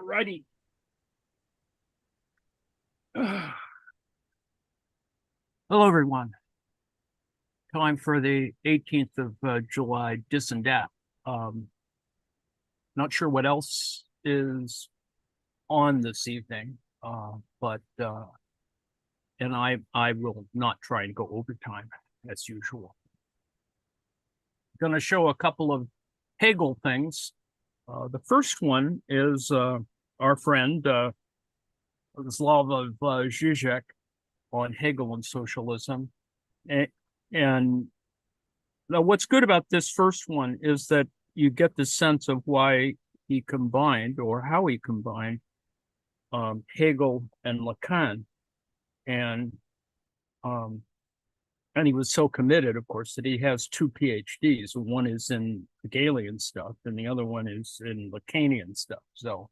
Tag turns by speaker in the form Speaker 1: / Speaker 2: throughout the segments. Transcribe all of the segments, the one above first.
Speaker 1: righty. Hello, everyone. Time for the 18th of July dis and dat. Not sure what else is on this evening, but and I will not try and go overtime as usual. Going to show a couple of Hegel things. The first one is our friend Slavoj Žižek on Hegel and socialism. And now what's good about this first one is that you get the sense of why he combined, or how he combined, Hegel and Lacan. And he was so committed, of course, that he has 2 PhDs. One is in Hegelian stuff, and the other one is in Lacanian stuff. So,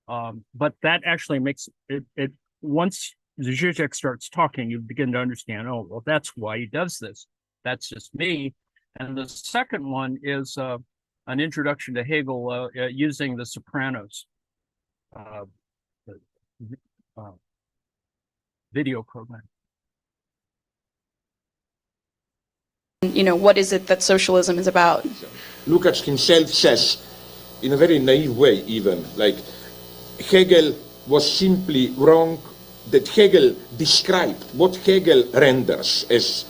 Speaker 1: but that actually makes it once Zizek starts talking, you begin to understand, oh, well, that's why he does this. That's just me. And the second one is an introduction to Hegel using the Sopranos video program.
Speaker 2: You know, what is it that socialism is about?
Speaker 3: Lukács himself says, in a very naive way even, like Hegel was simply wrong, that Hegel described what Hegel renders as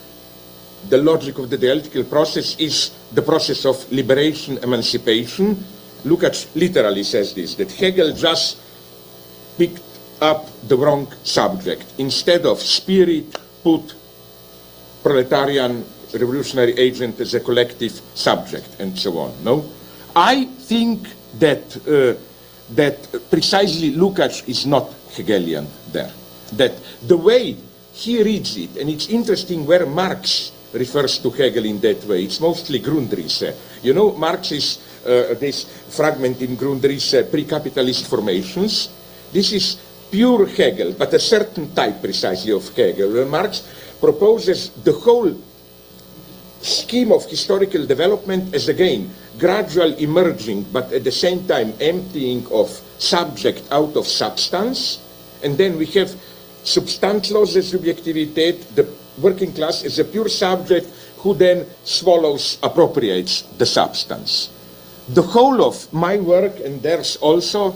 Speaker 3: the logic of the dialectical process is the process of liberation, emancipation. Lukács literally says this, that Hegel just picked up the wrong subject. Instead of spirit, put proletarian revolutionary agent as a collective subject, and so on. No, I think that that precisely Lukács is not Hegelian there. That the way he reads it, and it's interesting where Marx refers to Hegel in that way. It's mostly Grundrisse. You know, Marx is this fragment in Grundrisse, pre-capitalist formations. This is pure Hegel, but a certain type precisely of Hegel, where Marx proposes the whole scheme of historical development as, again, gradual emerging, but at the same time emptying of subject out of substance. And then we have substanzlose Subjektivität, the working class is a pure subject who then swallows, appropriates the substance. The whole of my work, and theirs also,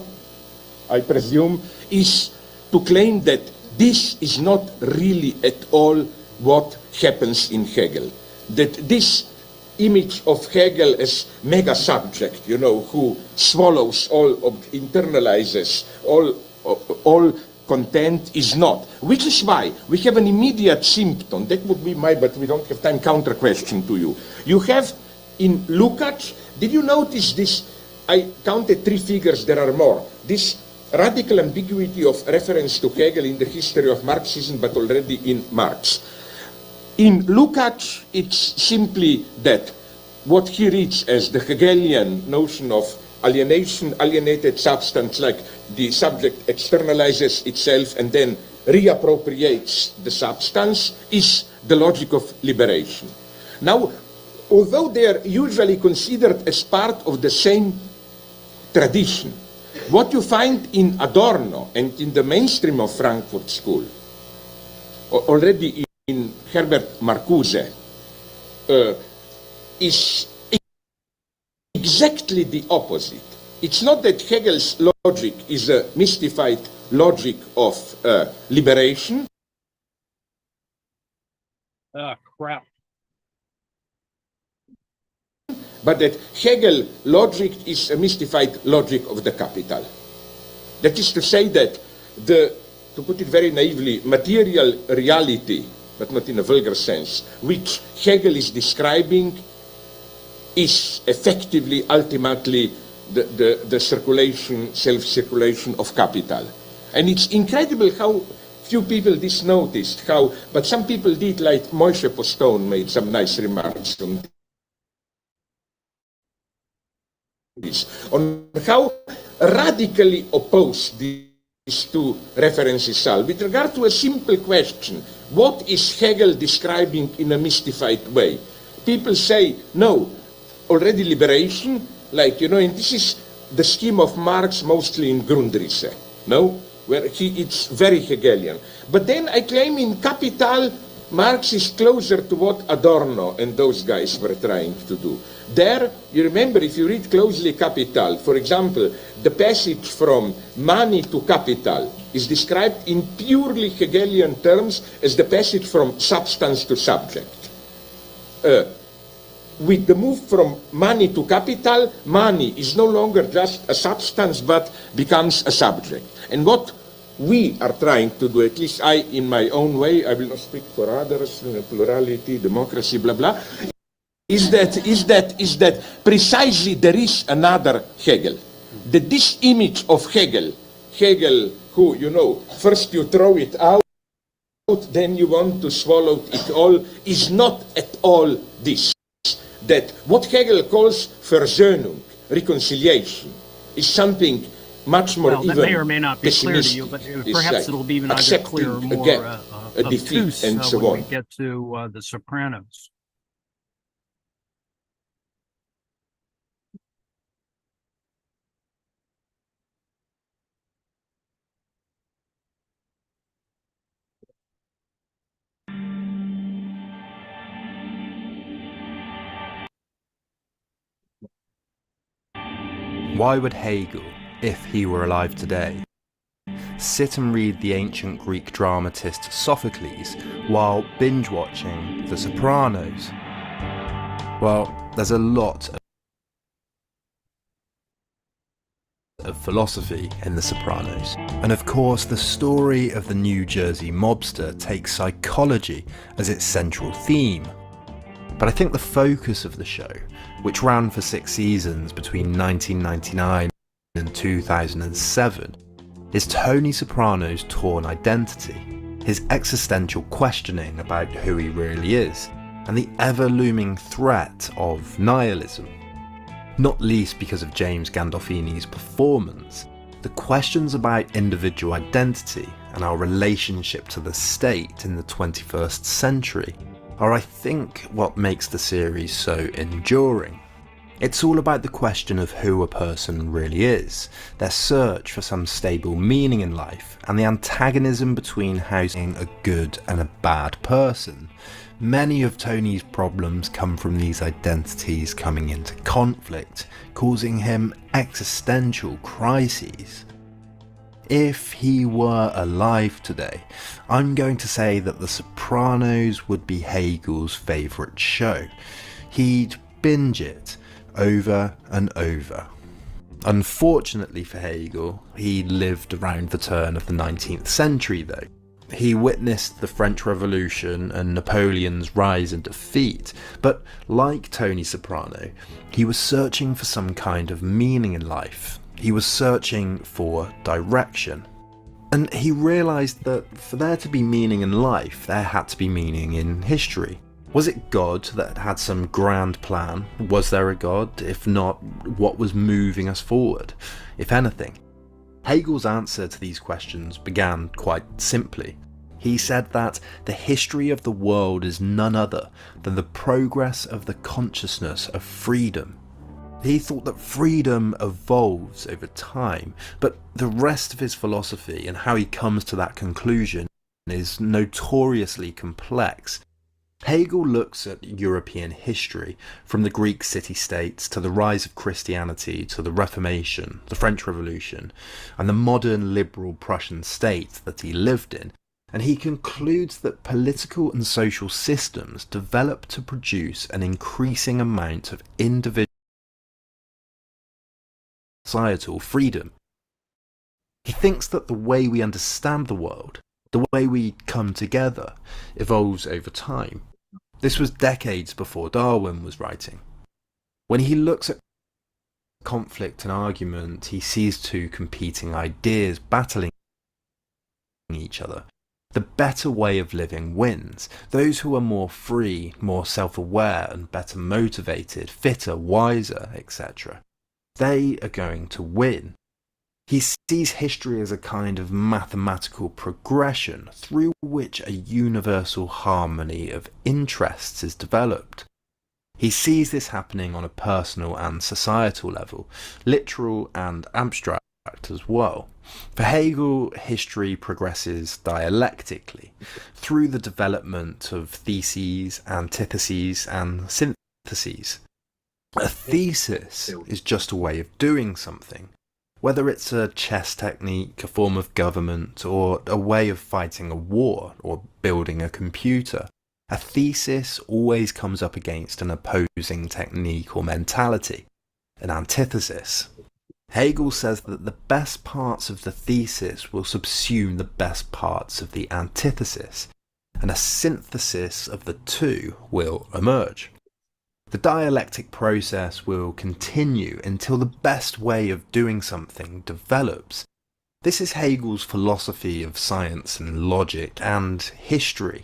Speaker 3: I presume, is to claim that this is not really at all what happens in Hegel. That this image of Hegel as mega subject, you know, who swallows all, internalizes all content, is not. Which is why we have an immediate symptom. That would be my, but we don't have time, counter question to you. You have in Lukács, did you notice this? I counted 3 figures, there are more. This radical ambiguity of reference to Hegel in the history of Marxism, but already in Marx. In Lukács, it's simply that what he reads as the Hegelian notion of alienation, alienated substance, like the subject externalizes itself and then reappropriates the substance, is the logic of liberation. Now, although they are usually considered as part of the same tradition, what you find in Adorno and in the mainstream of Frankfurt School, already in Herbert Marcuse, is exactly the opposite. It's not that Hegel's logic is a mystified logic of liberation.
Speaker 1: Crap.
Speaker 3: But that Hegel logic is a mystified logic of the capital. That is to say that to put it very naively, material reality, but not in a vulgar sense, which Hegel is describing, is effectively, ultimately, the circulation, self-circulation of capital. And it's incredible how few people this noticed, but some people did, like Moshe Postone made some nice remarks on this, on how radically opposed these 2 references are. With regard to a simple question, what is Hegel describing in a mystified way? People say, no, already liberation, like, you know, and this is the scheme of Marx mostly in Grundrisse, no? Where it's very Hegelian. But then I claim in Capital, Marx is closer to what Adorno and those guys were trying to do. There, you remember, if you read closely Capital, for example, the passage from money to capital is described in purely Hegelian terms as the passage from substance to subject. With the move from money to capital, money is no longer just a substance but becomes a subject. And what we are trying to do, at least I, in my own way, I will not speak for others, plurality, democracy, blah, blah, is that precisely there is another Hegel. That this image of Hegel who, you know, first you throw it out, then you want to swallow it all, is not at all this. That what Hegel calls Versöhnung, reconciliation, is something much more
Speaker 1: that may or may not be clear to you, but perhaps it'll be even either clear or more
Speaker 3: a defeat
Speaker 1: obtuse
Speaker 3: and so
Speaker 1: when
Speaker 3: on.
Speaker 1: we get to The Sopranos.
Speaker 4: Why would Hegel, if he were alive today, sit and read the ancient Greek dramatist Sophocles while binge-watching The Sopranos? Well, there's a lot of philosophy in The Sopranos. And of course, the story of the New Jersey mobster takes psychology as its central theme. But I think the focus of the show, which ran for 6 seasons between 1999 and 2007, is Tony Soprano's torn identity, his existential questioning about who he really is, and the ever-looming threat of nihilism. Not least because of James Gandolfini's performance, the questions about individual identity and our relationship to the state in the 21st century are, I think, what makes the series so enduring. It's all about the question of who a person really is, their search for some stable meaning in life, and the antagonism between housing a good and a bad person. Many of Tony's problems come from these identities coming into conflict, causing him existential crises. If he were alive today, I'm going to say that The Sopranos would be Hegel's favourite show. He'd binge it over and over. Unfortunately for Hegel, he lived around the turn of the 19th century though. He witnessed the French Revolution and Napoleon's rise and defeat, but like Tony Soprano, he was searching for some kind of meaning in life. He was searching for direction. And he realised that for there to be meaning in life, there had to be meaning in history. Was it God that had some grand plan? Was there a God? If not, what was moving us forward, if anything? Hegel's answer to these questions began quite simply. He said that the history of the world is none other than the progress of the consciousness of freedom. He thought that freedom evolves over time, but the rest of his philosophy and how he comes to that conclusion is notoriously complex. Hegel looks at European history, from the Greek city-states to the rise of Christianity to the Reformation, the French Revolution, and the modern liberal Prussian state that he lived in, and he concludes that political and social systems develop to produce an increasing amount of individual societal freedom. He thinks that the way we understand the world, the way we come together, evolves over time. This was decades before Darwin was writing. When he looks at conflict and argument, he sees two competing ideas battling each other. The better way of living wins. Those who are more free, more self-aware and better motivated, fitter, wiser, etc. They are going to win. He sees history as a kind of mathematical progression through which a universal harmony of interests is developed. He sees this happening on a personal and societal level, literal and abstract as well. For Hegel, history progresses dialectically through the development of theses, antitheses, and syntheses. A thesis is just a way of doing something, whether it's a chess technique, a form of government, or a way of fighting a war or building a computer. A thesis always comes up against an opposing technique or mentality, an antithesis. Hegel says that the best parts of the thesis will subsume the best parts of the antithesis, and a synthesis of the two will emerge. The dialectic process will continue until the best way of doing something develops. This is Hegel's philosophy of science and logic and history,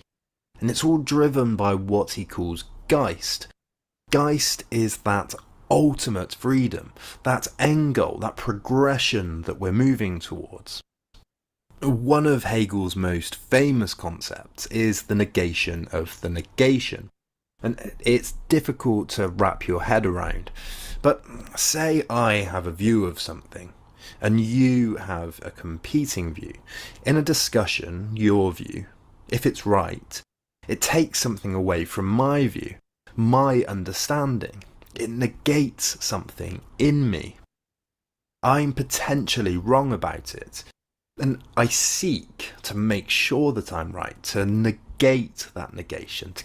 Speaker 4: and it's all driven by what he calls Geist. Geist is that ultimate freedom, that end goal, that progression that we're moving towards. One of Hegel's most famous concepts is the negation of the negation, and it's difficult to wrap your head around. But say I have a view of something, and you have a competing view. In a discussion, your view, if it's right, it takes something away from my view, my understanding. It negates something in me. I'm potentially wrong about it, and I seek to make sure that I'm right, to negate that negation, to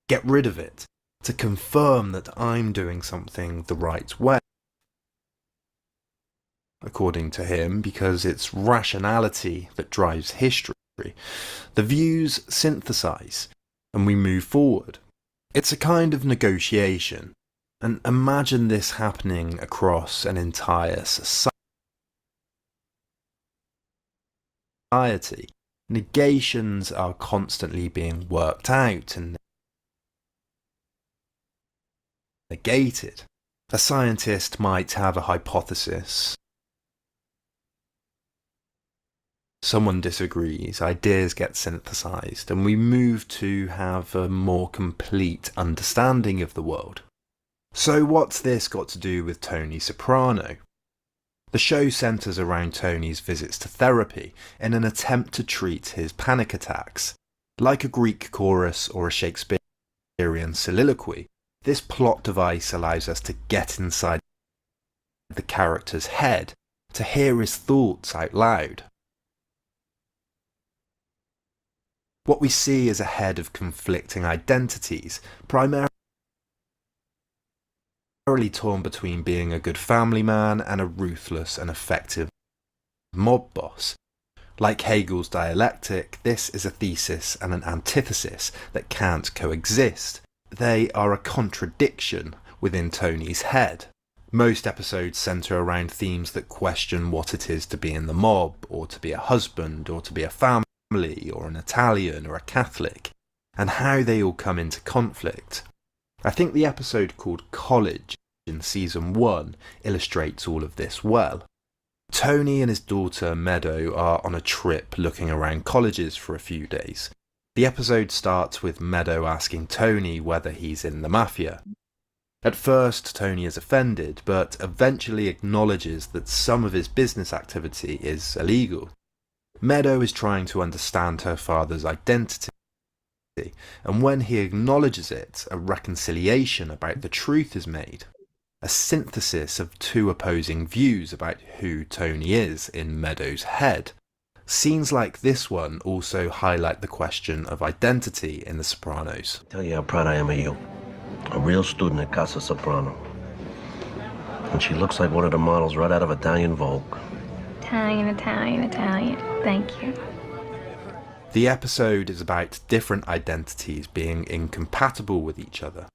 Speaker 4: get rid of it, to confirm that I'm doing something the right way. According to him, because it's rationality that drives history, the views synthesize, and we move forward. It's a kind of negotiation, and imagine this happening across an entire society. Negations are constantly being worked out and negated. A scientist might have a hypothesis. Someone disagrees, ideas get synthesized, and we move to have a more complete understanding of the world. So what's this got to do with Tony Soprano? The show centres around Tony's visits to therapy in an attempt to treat his panic attacks. Like a Greek chorus or a Shakespearean soliloquy, this plot device allows us to get inside the character's head, to hear his thoughts out loud. What we see is a head of conflicting identities, primarily torn between being a good family man and a ruthless and effective mob boss. Like Hegel's dialectic, this is a thesis and an antithesis that can't coexist. They are a contradiction within Tony's head. Most episodes centre around themes that question what it is to be in the mob, or to be a husband, or to be a family, or an Italian, or a Catholic, and how they all come into conflict. I think the episode called College in season 1 illustrates all of this well. Tony and his daughter Meadow are on a trip looking around colleges for a few days. The episode starts with Meadow asking Tony whether he's in the mafia. At first, Tony is offended, but eventually acknowledges that some of his business activity is illegal. Meadow is trying to understand her father's identity, and when he acknowledges it, a reconciliation about the truth is made. A synthesis of two opposing views about who Tony is in Meadow's head. Scenes like this one also highlight the question of identity in The Sopranos.
Speaker 5: Tell you how proud I am of you. A real student at Casa Soprano. And she looks like one of the models right out of Italian Vogue.
Speaker 6: Italian, Italian, Italian. Thank you.
Speaker 4: The episode is about different identities being incompatible with each other.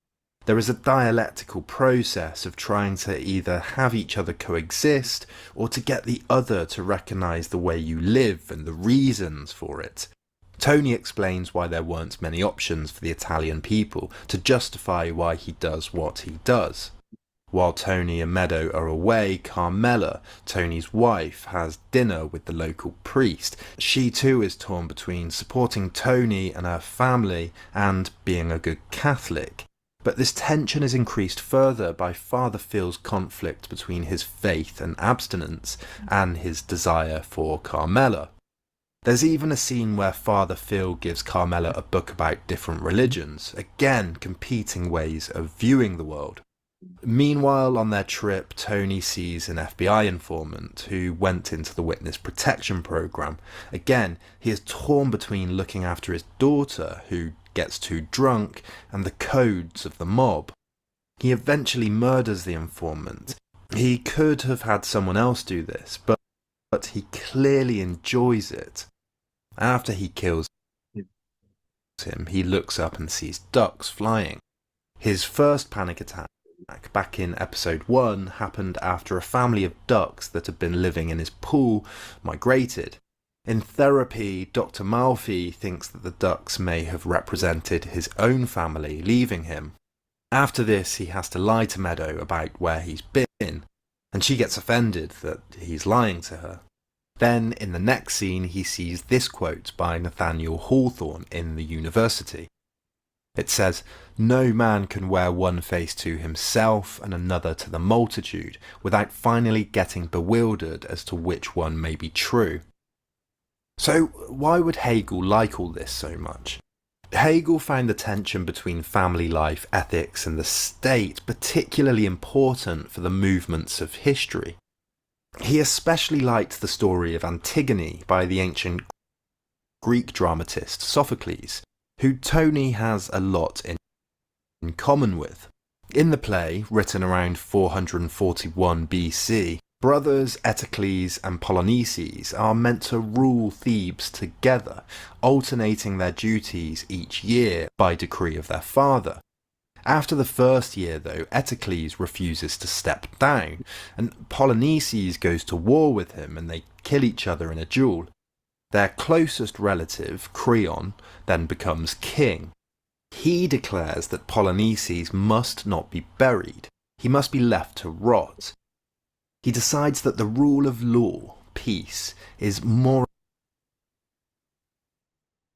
Speaker 4: There is a dialectical process of trying to either have each other coexist or to get the other to recognise the way you live and the reasons for it. Tony explains why there weren't many options for the Italian people to justify why he does what he does. While Tony and Meadow are away, Carmela, Tony's wife, has dinner with the local priest. She too is torn between supporting Tony and her family and being a good Catholic. But this tension is increased further by Father Phil's conflict between his faith and abstinence and his desire for Carmela. There's even a scene where Father Phil gives Carmela a book about different religions, again competing ways of viewing the world. Meanwhile, on their trip, Tony sees an FBI informant who went into the witness protection program. Again, he is torn between looking after his daughter, who gets too drunk, and the codes of the mob. He eventually murders the informant. He could have had someone else do this, but he clearly enjoys it. After he kills him, he looks up and sees ducks flying. His first panic attack back in episode 1 happened after a family of ducks that had been living in his pool migrated. In therapy, Dr. Malfi thinks that the ducks may have represented his own family leaving him. After this, he has to lie to Meadow about where he's been, and she gets offended that he's lying to her. Then, in the next scene, he sees this quote by Nathaniel Hawthorne in the university. It says, "No man can wear one face to himself and another to the multitude without finally getting bewildered as to which one may be true." So why would Hegel like all this so much? Hegel found the tension between family life, ethics and the state particularly important for the movements of history. He especially liked the story of Antigone by the ancient Greek dramatist Sophocles, who Tony has a lot in common with. In the play, written around 441 BC, brothers Eteocles and Polynices are meant to rule Thebes together, alternating their duties each year by decree of their father. After the first year, though, Eteocles refuses to step down, and Polynices goes to war with him and they kill each other in a duel. Their closest relative, Creon, then becomes king. He declares that Polynices must not be buried. He must be left to rot. He decides that the rule of law, peace, is more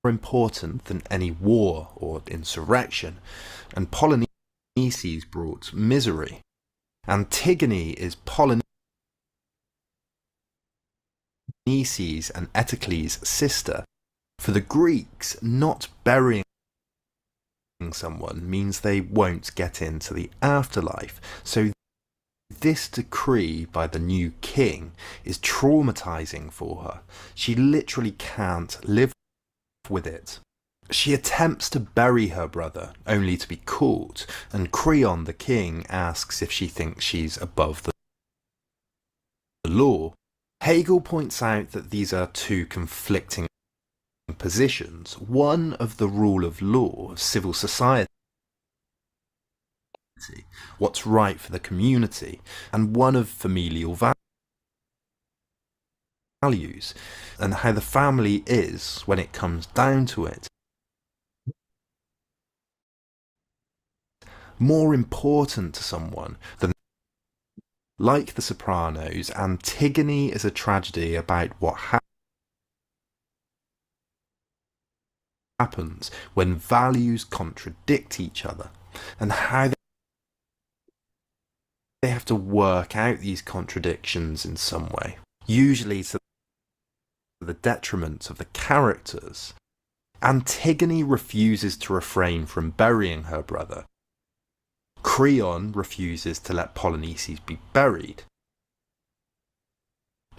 Speaker 4: important than any war or insurrection, and Polynices brought misery. Antigone is Polynices and Eteocles' sister. For the Greeks, not burying someone means they won't get into the afterlife, so this decree by the new king is traumatizing for her. She literally can't live with it. She attempts to bury her brother, only to be caught, and Creon the king asks if she thinks she's above the law. Hegel points out that these are two conflicting positions, one of the rule of law, of civil society, what's right for the community, and one of familial values, and how the family is, when it comes down to it, more important to someone than. Like The Sopranos, Antigone is a tragedy about what happens when values contradict each other, and how they have to work out these contradictions in some way, usually to the detriment of the characters. Antigone refuses to refrain from burying her brother. Creon refuses to let Polynices be buried.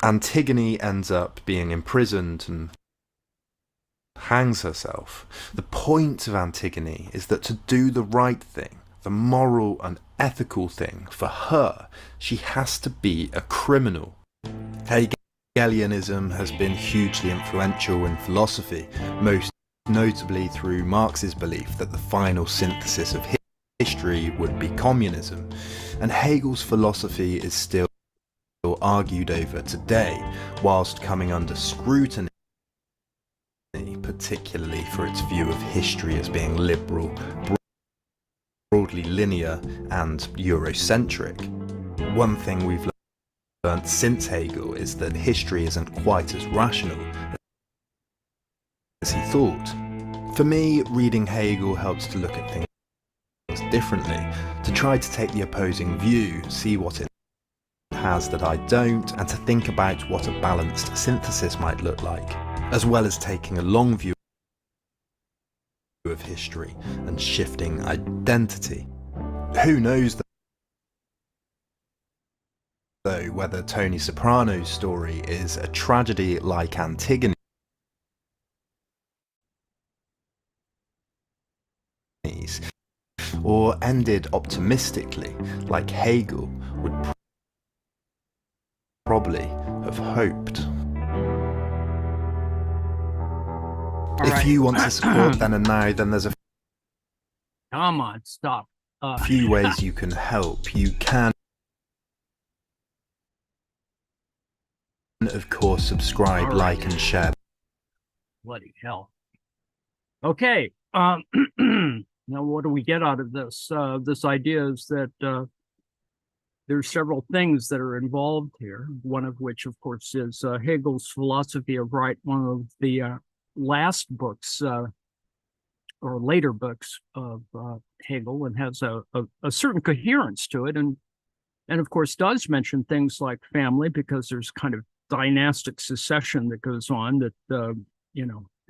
Speaker 4: Antigone ends up being imprisoned and hangs herself. The point of Antigone is that to do the right thing, the moral and ethical thing, for her, she has to be a criminal. Hegelianism has been hugely influential in philosophy, most notably through Marx's belief that the final synthesis of history would be communism, and Hegel's philosophy is still argued over today, whilst coming under scrutiny, particularly for its view of history as being liberal, broadly linear and Eurocentric. One thing we've learned since Hegel is that history isn't quite as rational as he thought. For me, reading Hegel helps to look at things differently, to try to take the opposing view, see what it has that I don't, and to think about what a balanced synthesis might look like, as well as taking a long view of history and shifting identity. Who knows though whether Tony Soprano's story is a tragedy like Antigone, or ended optimistically like Hegel would probably have hoped. If you want to support Then and Now, then there's a
Speaker 1: Come on, stop.
Speaker 4: few ways you can help. You can, of course, subscribe,
Speaker 1: All right.
Speaker 4: like, and share.
Speaker 1: Bloody hell. Okay. Now, what do we get out of this? This idea is that there's several things that are involved here. One of which, of course, is Hegel's Philosophy of Right, one of the last books or later books of Hegel, and has a certain coherence to it, and of course does mention things like family, because there's kind of dynastic succession that goes on that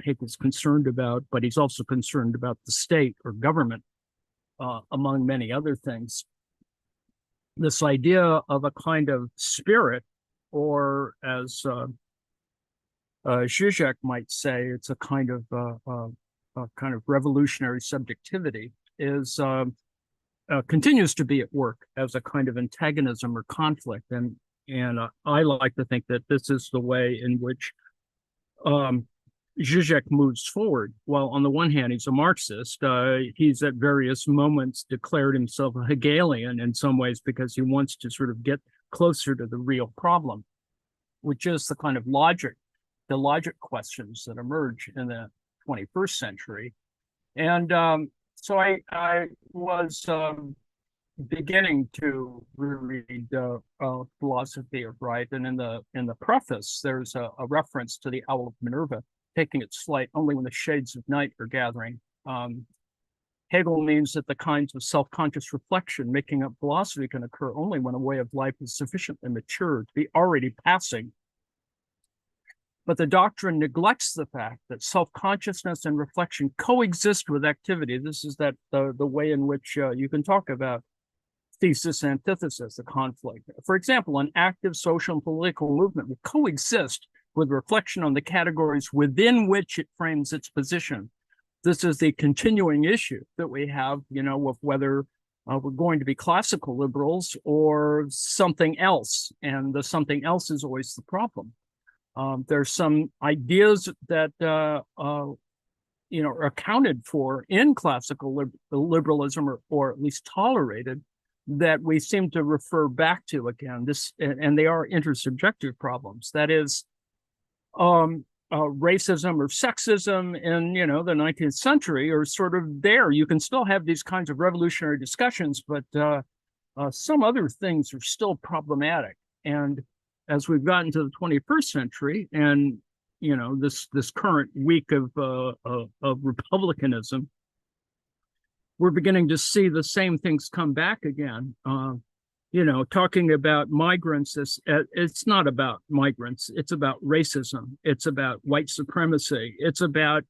Speaker 1: Hegel's concerned about, but he's also concerned about the state or government, among many other things. This idea of a kind of spirit, or as Zizek might say, it's a kind of revolutionary subjectivity, is continues to be at work as a kind of antagonism or conflict, and I like to think that this is the way in which Zizek moves forward. While on the one hand, he's a Marxist, he's at various moments declared himself a Hegelian in some ways, because he wants to sort of get closer to the real problem, which is the kind of logic questions that emerge in the 21st century. And so I was beginning to reread Philosophy of Right, and in the preface, there's a reference to the Owl of Minerva, taking its flight only when the shades of night are gathering. Hegel means that the kinds of self-conscious reflection making up philosophy can occur only when a way of life is sufficiently mature to be already passing. But the doctrine neglects the fact that self-consciousness and reflection coexist with activity. This is the way in which you can talk about thesis, antithesis, the conflict. For example, an active social and political movement will coexist with reflection on the categories within which it frames its position. This is the continuing issue that we have, of whether we're going to be classical liberals or something else. And the something else is always the problem. There's some ideas that, are accounted for in classical liberalism, or at least tolerated, that we seem to refer back to again. And they are intersubjective problems. That is, racism or sexism in the 19th century are sort of there. You can still have these kinds of revolutionary discussions, but some other things are still problematic. And as we've gotten to the 21st century, and this current week of republicanism, we're beginning to see the same things come back again. Talking about migrants, it's not about migrants. It's about racism. It's about white supremacy. It's about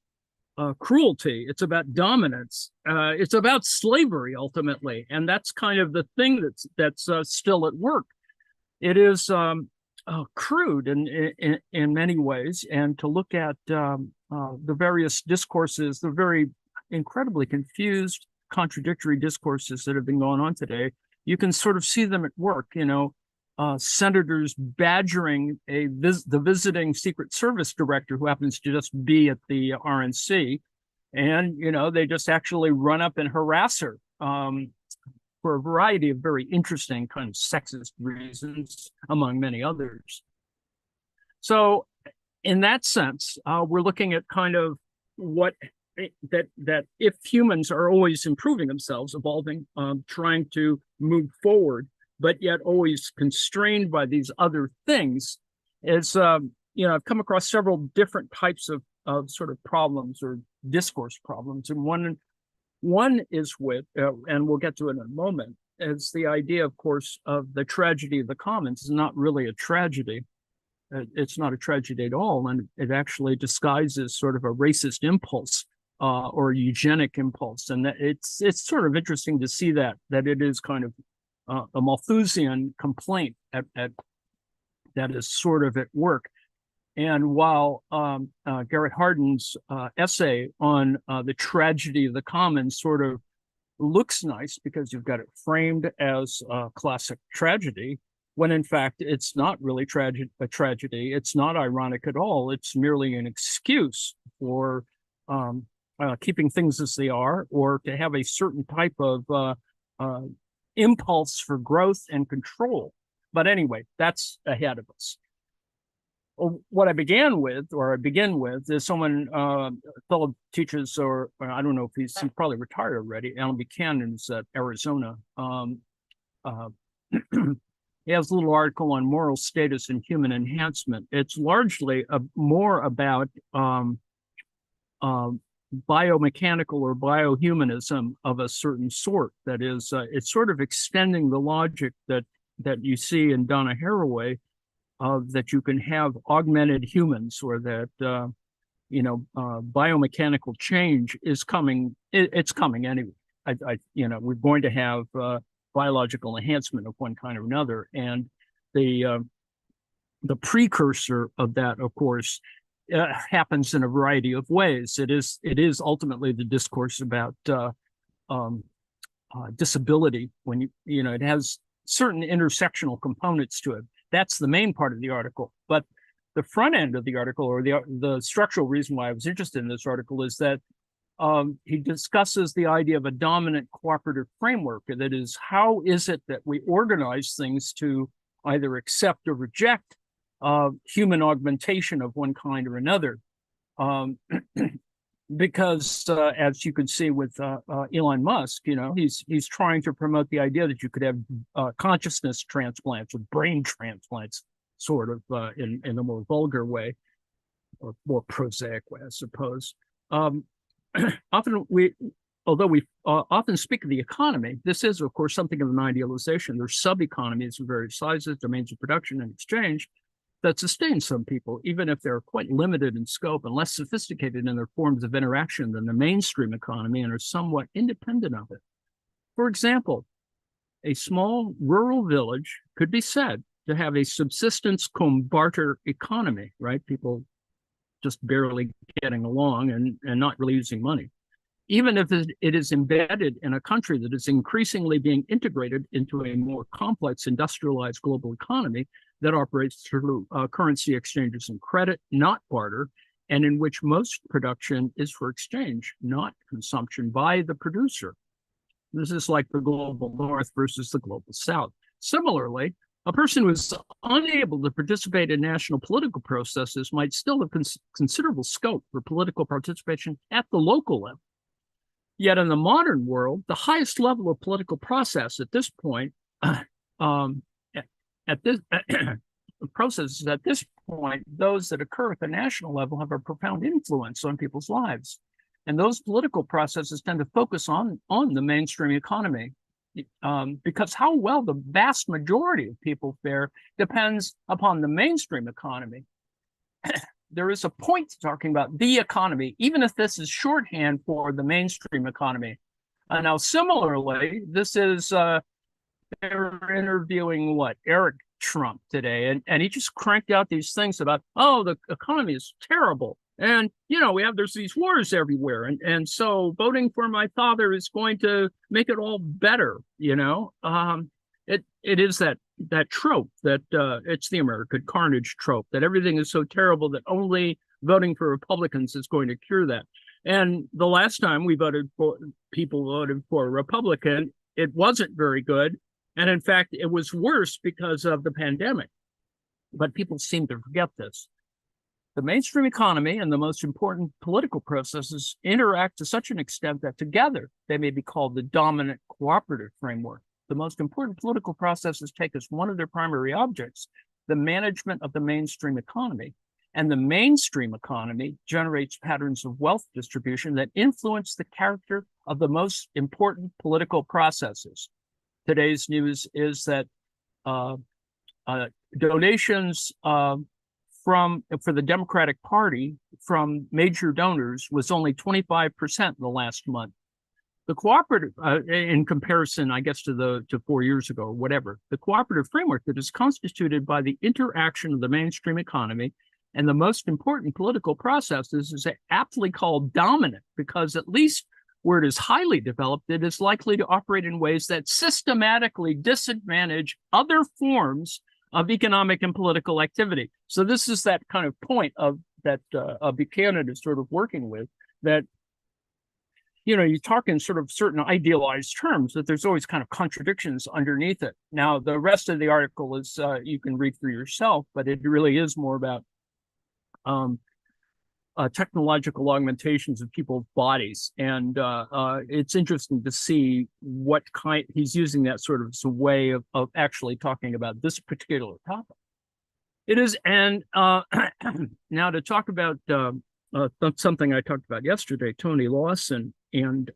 Speaker 1: cruelty. It's about dominance. It's about slavery, ultimately. And that's kind of the thing that's still at work. It is crude in many ways, and to look at the various discourses, the very incredibly confused, contradictory discourses that have been going on today, you can sort of see them at work. Senators badgering the visiting Secret Service director who happens to just be at the RNC, and they just actually run up and harass her for a variety of very interesting kind of sexist reasons, among many others. So in that sense, we're looking at kind of what that if humans are always improving themselves, evolving, trying to move forward, but yet always constrained by these other things, is I've come across several different types of sort of problems or discourse problems, and one is with, and we'll get to it in a moment, is the idea, of course, of the tragedy of the commons. Is not really a tragedy. It's not a tragedy at all, and it actually disguises sort of a racist impulse or a eugenic impulse, and that it's sort of interesting to see that it is kind of a Malthusian complaint at that is sort of at work. And while Garrett Hardin's essay on the tragedy of the commons sort of looks nice because you've got it framed as a classic tragedy, when in fact it's not really a tragedy. It's not ironic at all. It's merely an excuse for keeping things as they are, or to have a certain type of impulse for growth and control. But anyway, that's ahead of us. What I begin with, is someone, fellow teachers, or I don't know if he's probably retired already. Alan Buchanan's at Arizona. He has a little article on moral status and human enhancement. It's largely more about biomechanical or biohumanism of a certain sort. That is, it's sort of extending the logic that you see in Donna Haraway, that you can have augmented humans, or that biomechanical change is coming. It's coming anyway. We're going to have biological enhancement of one kind or another, and the precursor of that, of course, happens in a variety of ways. It is ultimately the discourse about disability, when it has certain intersectional components to it. That's the main part of the article. But the front end of the article, or the structural reason why I was interested in this article, is that he discusses the idea of a dominant cooperative framework. That is, how is it that we organize things to either accept or reject human augmentation of one kind or another? Because as you can see with Elon Musk, he's trying to promote the idea that you could have consciousness transplants or brain transplants, sort of in a more vulgar way, or more prosaic way, I suppose. Although we often speak of the economy, this is, of course, something of an idealization. There's sub-economies of various sizes, domains of production and exchange, that sustain some people, even if they're quite limited in scope and less sophisticated in their forms of interaction than the mainstream economy, and are somewhat independent of it. For example, a small rural village could be said to have a subsistence cum barter economy, right? People just barely getting along and not really using money. Even if it is embedded in a country that is increasingly being integrated into a more complex industrialized global economy that operates through currency exchanges and credit, not barter, and in which most production is for exchange, not consumption by the producer. This is like the global North versus the global South. Similarly, a person who is unable to participate in national political processes might still have considerable scope for political participation at the local level. Yet in the modern world, the highest level of political process at this point, processes at this point, those that occur at the national level, have a profound influence on people's lives. And those political processes tend to focus on the mainstream economy, because how well the vast majority of people fare depends upon the mainstream economy. There is a point to talking about the economy, even if this is shorthand for the mainstream economy. Now, similarly, this is, they're interviewing Eric Trump today, and he just cranked out these things about, the economy is terrible. And, there's these wars everywhere. And so voting for my father is going to make it all better, It is that trope that it's the American carnage trope, that everything is so terrible that only voting for Republicans is going to cure that. And the last time people voted for a Republican, it wasn't very good. And in fact, it was worse because of the pandemic. But people seem to forget this. The mainstream economy and the most important political processes interact to such an extent that together they may be called the dominant cooperative framework. The most important political processes take as one of their primary objects the management of the mainstream economy, and the mainstream economy generates patterns of wealth distribution that influence the character of the most important political processes. Today's news is that donations for the Democratic Party from major donors was only 25% in the last month. The cooperative, in comparison, I guess, to 4 years ago, or whatever, the cooperative framework that is constituted by the interaction of the mainstream economy and the most important political processes is aptly called dominant, because at least where it is highly developed, it is likely to operate in ways that systematically disadvantage other forms of economic and political activity. So this is that kind of point of that Buchanan is sort of working with, that, you know, you talk in sort of certain idealized terms, that there's always kind of contradictions underneath it. Now, the rest of the article is, you can read for yourself, but it really is more about technological augmentations of people's bodies. And it's interesting to see what kind, he's using that sort of as a way of actually talking about this particular topic. It is, and now to talk about something I talked about yesterday, Tony Lawson and,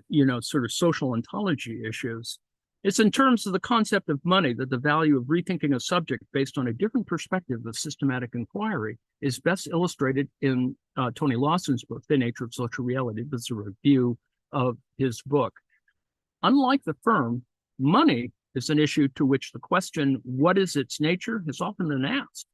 Speaker 1: you know, sort of social ontology issues. It's in terms of the concept of money that the value of rethinking a subject based on a different perspective of systematic inquiry is best illustrated in Tony Lawson's book, The Nature of Social Reality. This is a review of his book. Unlike the firm, money is an issue to which the question, what is its nature, has often been asked.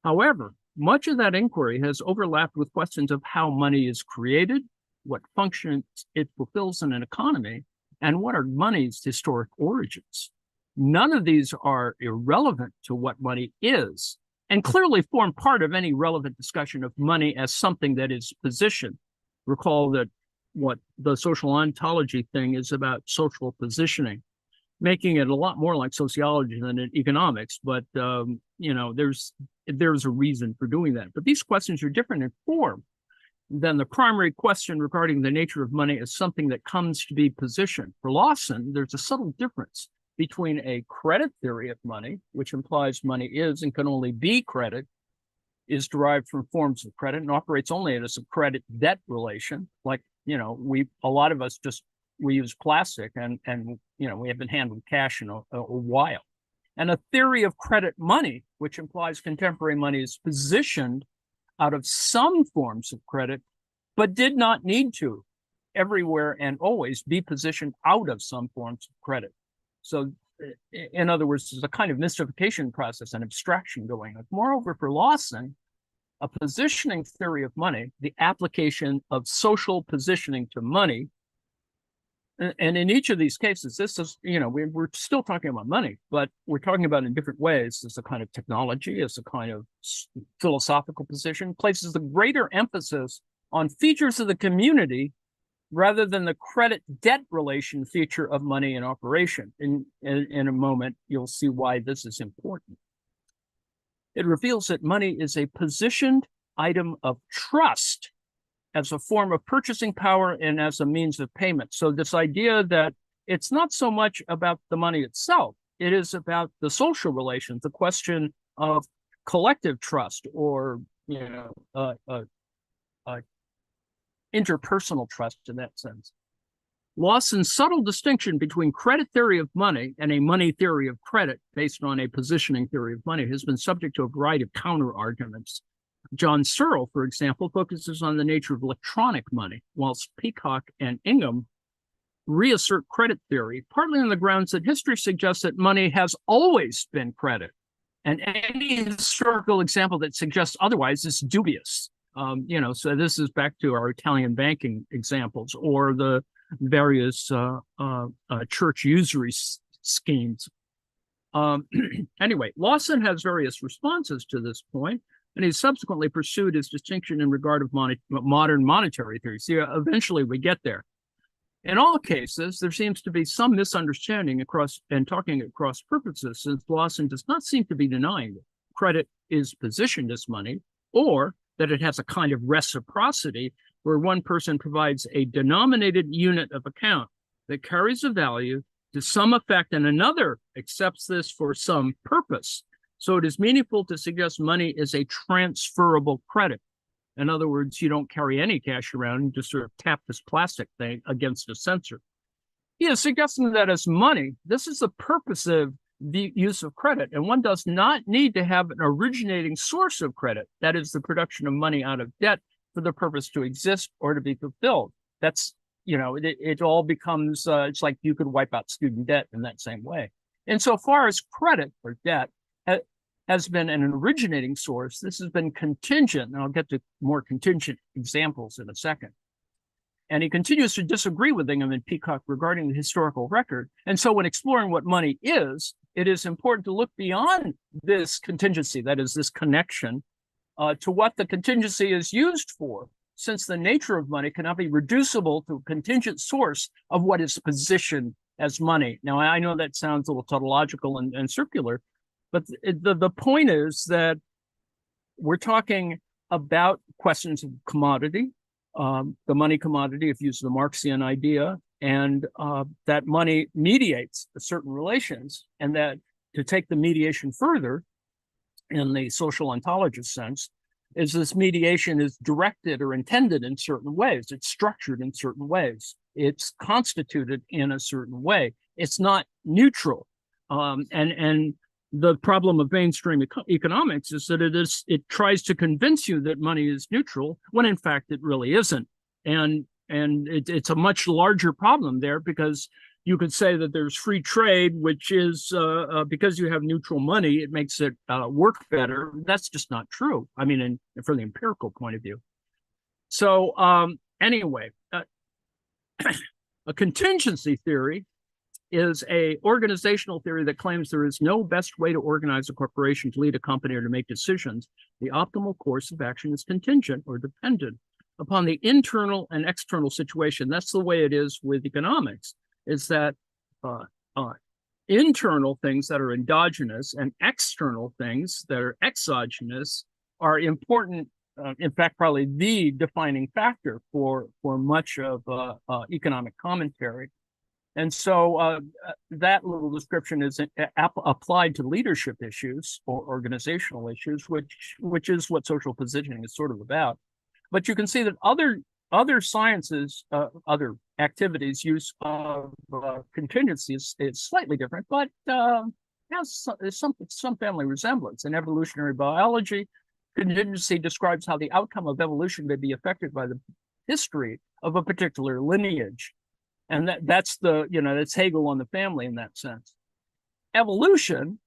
Speaker 1: However, much of that inquiry has overlapped with questions of how money is created, what functions it fulfills in an economy, and what are money's historic origins. None of these are irrelevant to what money is, and clearly form part of any relevant discussion of money as something that is positioned. Recall that what the social ontology thing is about social positioning, making it a lot more like sociology than in economics, but you know, there's a reason for doing that. But these questions are different in form than the primary question regarding the nature of money as something that comes to be positioned. For Lawson, there's a subtle difference between a credit theory of money, which implies money is and can only be credit, is derived from forms of credit and operates only as a credit-debt relation. Like, you know, a lot of us we use plastic and you know, we haven't handled cash in a while. And a theory of credit money, which implies contemporary money is positioned out of some forms of credit, but did not need to everywhere and always be positioned out of some forms of credit. So in other words, there's a kind of mystification process and abstraction going on. Moreover, for Lawson, a positioning theory of money, the application of social positioning to money, and in each of these cases, this is, you know, we're still talking about money, but we're talking about it in different ways. As a kind of technology, as a kind of philosophical position, places the greater emphasis on features of the community rather than the credit-debt relation feature of money in operation. In a moment, you'll see why this is important. It reveals that money is a positioned item of trust as a form of purchasing power and as a means of payment. So this idea that it's not so much about the money itself, it is about the social relations, the question of collective trust, or, you know, interpersonal trust in that sense. Lawson's subtle distinction between credit theory of money and a money theory of credit based on a positioning theory of money has been subject to a variety of counter-arguments. John Searle, for example, focuses on the nature of electronic money, whilst Peacock and Ingham reassert credit theory, partly on the grounds that history suggests that money has always been credit, and any historical example that suggests otherwise is dubious. You know, so this is back to our Italian banking examples, or the various church usury schemes. Anyway, Lawson has various responses to this point, and he subsequently pursued his distinction in regard of modern monetary theory. See, eventually we get there. In all cases, there seems to be some misunderstanding across and talking across purposes, since Lawson does not seem to be denying credit is positioned as money, or that it has a kind of reciprocity where one person provides a denominated unit of account that carries a value to some effect and another accepts this for some purpose. So it is meaningful to suggest money is a transferable credit. In other words, you don't carry any cash around and just sort of tap this plastic thing against a sensor. He is suggesting that as money, this is the purposive use of credit, and one does not need to have an originating source of credit, that is the production of money out of debt, for the purpose to exist or to be fulfilled. That's, it all becomes, it's like you could wipe out student debt in that same way. And so far as credit or debt has been an originating source, this has been contingent, and I'll get to more contingent examples in a second. And he continues to disagree with Ingham and Peacock regarding the historical record. And so when exploring what money is, it is important to look beyond this contingency, that is, this connection, to what the contingency is used for, since the nature of money cannot be reducible to a contingent source of what is positioned as money. Now, I know that sounds a little tautological and circular, but the point is that we're talking about questions of commodity, the money commodity, if you use the Marxian idea, and that money mediates certain relations, and that to take the mediation further in the social ontologist sense, is this mediation is directed or intended in certain ways. It's structured in certain ways. It's constituted in a certain way. It's not neutral. And the problem of mainstream economics is that it tries to convince you that money is neutral when in fact it really isn't. And it's a much larger problem there, because you could say that there's free trade, which is because you have neutral money, it makes it work better. That's just not true. I mean, from the empirical point of view. So anyway, a contingency theory is a organizational theory that claims there is no best way to organize a corporation, to lead a company, or to make decisions. The optimal course of action is contingent or dependent upon the internal and external situation. That's the way it is with economics, is that internal things that are endogenous and external things that are exogenous are important. In fact, probably the defining factor for much of economic commentary. And so that little description is applied to leadership issues or organizational issues, which is what social positioning is sort of about. But you can see that other sciences, other activities use of contingency is slightly different, but has some family resemblance. In evolutionary biology, contingency describes how the outcome of evolution may be affected by the history of a particular lineage. And that's that's Hegel on the family in that sense. Evolution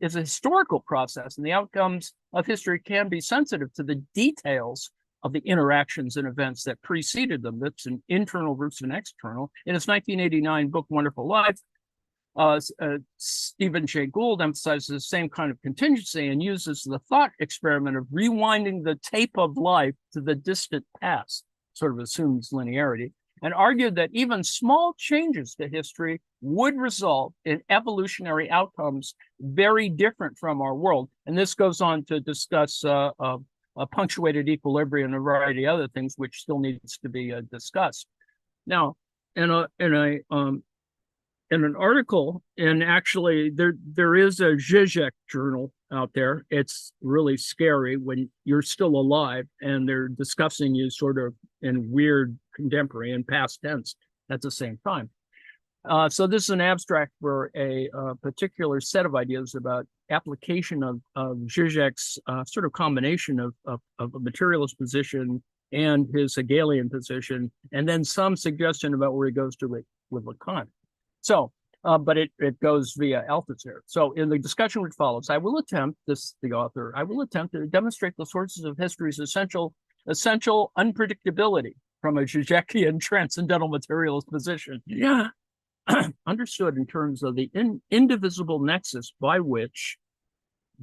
Speaker 1: is a historical process, and the outcomes of history can be sensitive to the details of the interactions and events that preceded them. That's an internal versus an external. In his 1989 book, Wonderful Life, Stephen Jay Gould emphasizes the same kind of contingency and uses the thought experiment of rewinding the tape of life to the distant past, sort of assumes linearity, and argued that even small changes to history would result in evolutionary outcomes very different from our world. And this goes on to discuss a punctuated equilibrium and a variety of other things, which still needs to be discussed. Now, in an article, and actually there is a Zizek journal out there. It's really scary when you're still alive and they're discussing you sort of in weird contemporary and past tense at the same time. So this is an abstract for a particular set of ideas about application of Zizek's sort of combination of a materialist position and his Hegelian position, and then some suggestion about where he goes to with Lacan. So, but it goes via Althusser. So in the discussion which follows, I will attempt to demonstrate the sources of history's essential unpredictability from a Zizekian transcendental materialist position. Yeah. Understood in terms of the indivisible nexus by which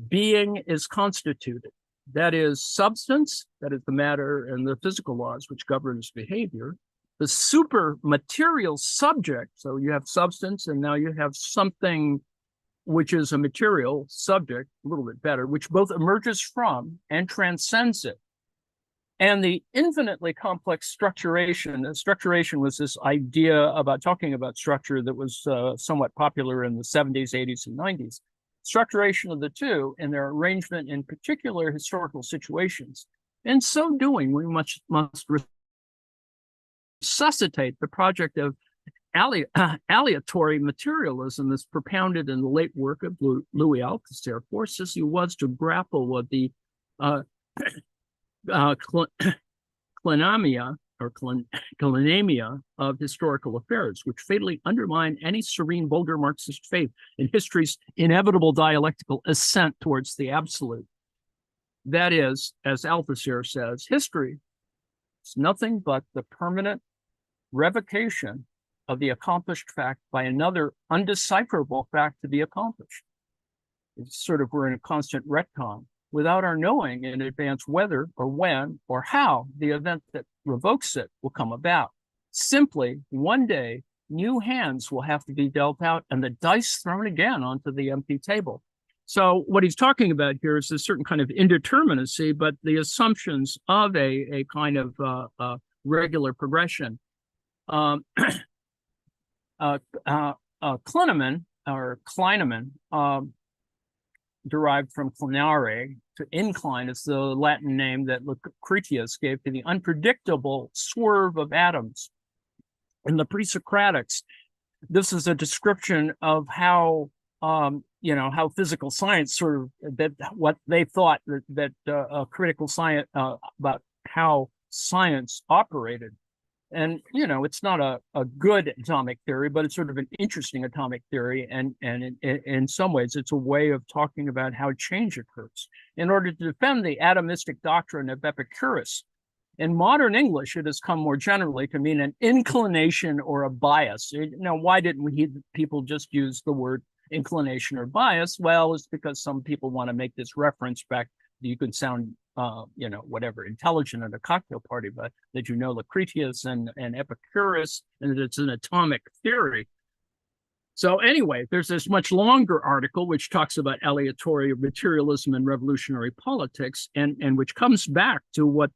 Speaker 1: being is constituted. That is substance, that is the matter and the physical laws which governs behavior. The super material subject, so you have substance and now you have something which is a material subject, a little bit better, which both emerges from and transcends it. And the infinitely complex structuration, and structuration was this idea about talking about structure that was somewhat popular in the 70s, 80s, and 90s. Structuration of the two and their arrangement in particular historical situations. In so doing, we must resuscitate the project of aleatory materialism that's propounded in the late work of Louis Althusser, forced as he was to grapple with the clinamia or clinamia of historical affairs, which fatally undermine any serene, vulgar Marxist faith in history's inevitable dialectical ascent towards the absolute. That is, as Althusser says, history is nothing but the permanent revocation of the accomplished fact by another undecipherable fact to be accomplished. It's sort of, we're in a constant retcon without our knowing in advance whether or when or how the event that revokes it will come about. Simply, one day, new hands will have to be dealt out and the dice thrown again onto the empty table. So what he's talking about here is a certain kind of indeterminacy, but the assumptions of a kind of regular progression. Klineman, or Kleineman, derived from clinare, to incline is the Latin name that Lucretius gave to the unpredictable swerve of atoms. In the pre-Socratics, this is a description of how, how physical science sort of, that what they thought that critical science, about how science operated. And, it's not a good atomic theory, but it's sort of an interesting atomic theory. And in some ways, it's a way of talking about how change occurs in order to defend the atomistic doctrine of Epicurus. In modern English, it has come more generally to mean an inclination or a bias. Now, why didn't people just use the word inclination or bias? Well, it's because some people want to make this reference back. You can sound whatever, intelligent at a cocktail party, but that Lucretius and Epicurus, and it's an atomic theory. So anyway, there's this much longer article which talks about aleatory materialism and revolutionary politics, and which comes back to what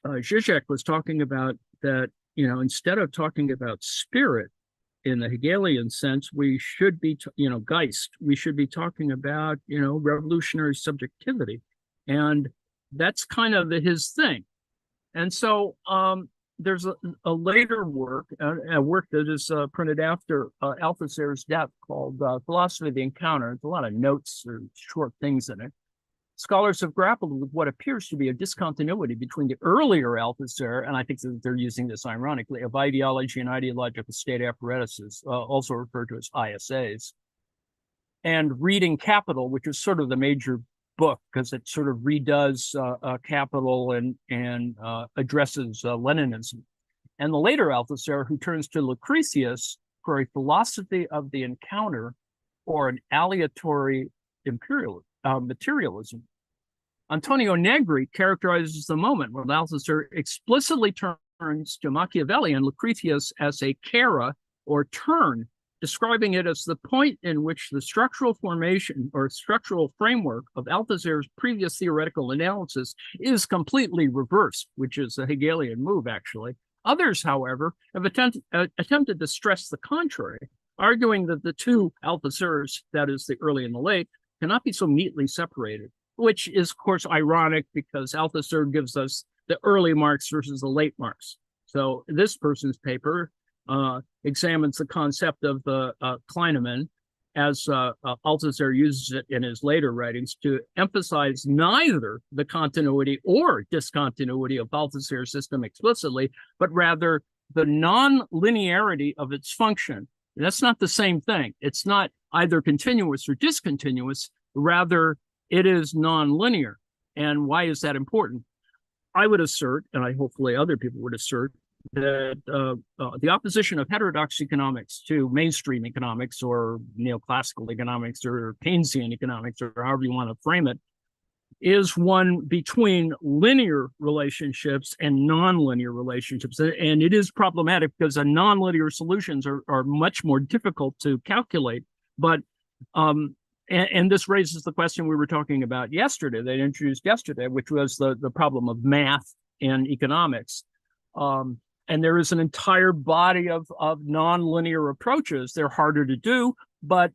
Speaker 1: Zizek was talking about, that instead of talking about spirit in the Hegelian sense, we should be, Geist, we should be talking about, revolutionary subjectivity. And that's kind of his thing. And so there's a later work, a work that is printed after Althusser's death called Philosophy of the Encounter. There's a lot of notes or short things in it. Scholars have grappled with what appears to be a discontinuity between the earlier Althusser, and I think that they're using this ironically, of ideology and ideological state apparatuses, also referred to as ISAs, and Reading Capital, which is sort of the major book because it sort of redoes Capital and addresses Leninism. And the later Althusser, who turns to Lucretius for a philosophy of the encounter or an aleatory materialism. Antonio Negri characterizes the moment when Althusser explicitly turns to Machiavelli and Lucretius as a chara or turn, describing it as the point in which the structural formation or structural framework of Althusser's previous theoretical analysis is completely reversed, which is a Hegelian move, actually. Others, however, have attempted to stress the contrary, arguing that the two Althussers, that is the early and the late, cannot be so neatly separated, which is, of course, ironic because Althusser gives us the early Marx versus the late Marx. So this person's paper examines the concept of the Kleineman as Althusser uses it in his later writings to emphasize neither the continuity or discontinuity of Althusser's system explicitly, but rather the non-linearity of its function. And that's not the same thing. It's not either continuous or discontinuous, rather it is non-linear. And why is that important? I would assert, and I hopefully other people would assert, that the opposition of heterodox economics to mainstream economics or neoclassical economics or Keynesian economics or however you want to frame it is one between linear relationships and nonlinear relationships. And it is problematic because the nonlinear solutions are much more difficult to calculate. But and this raises the question we were talking about yesterday, they introduced yesterday, which was the problem of math and economics. And there is an entire body of nonlinear approaches. They're harder to do, but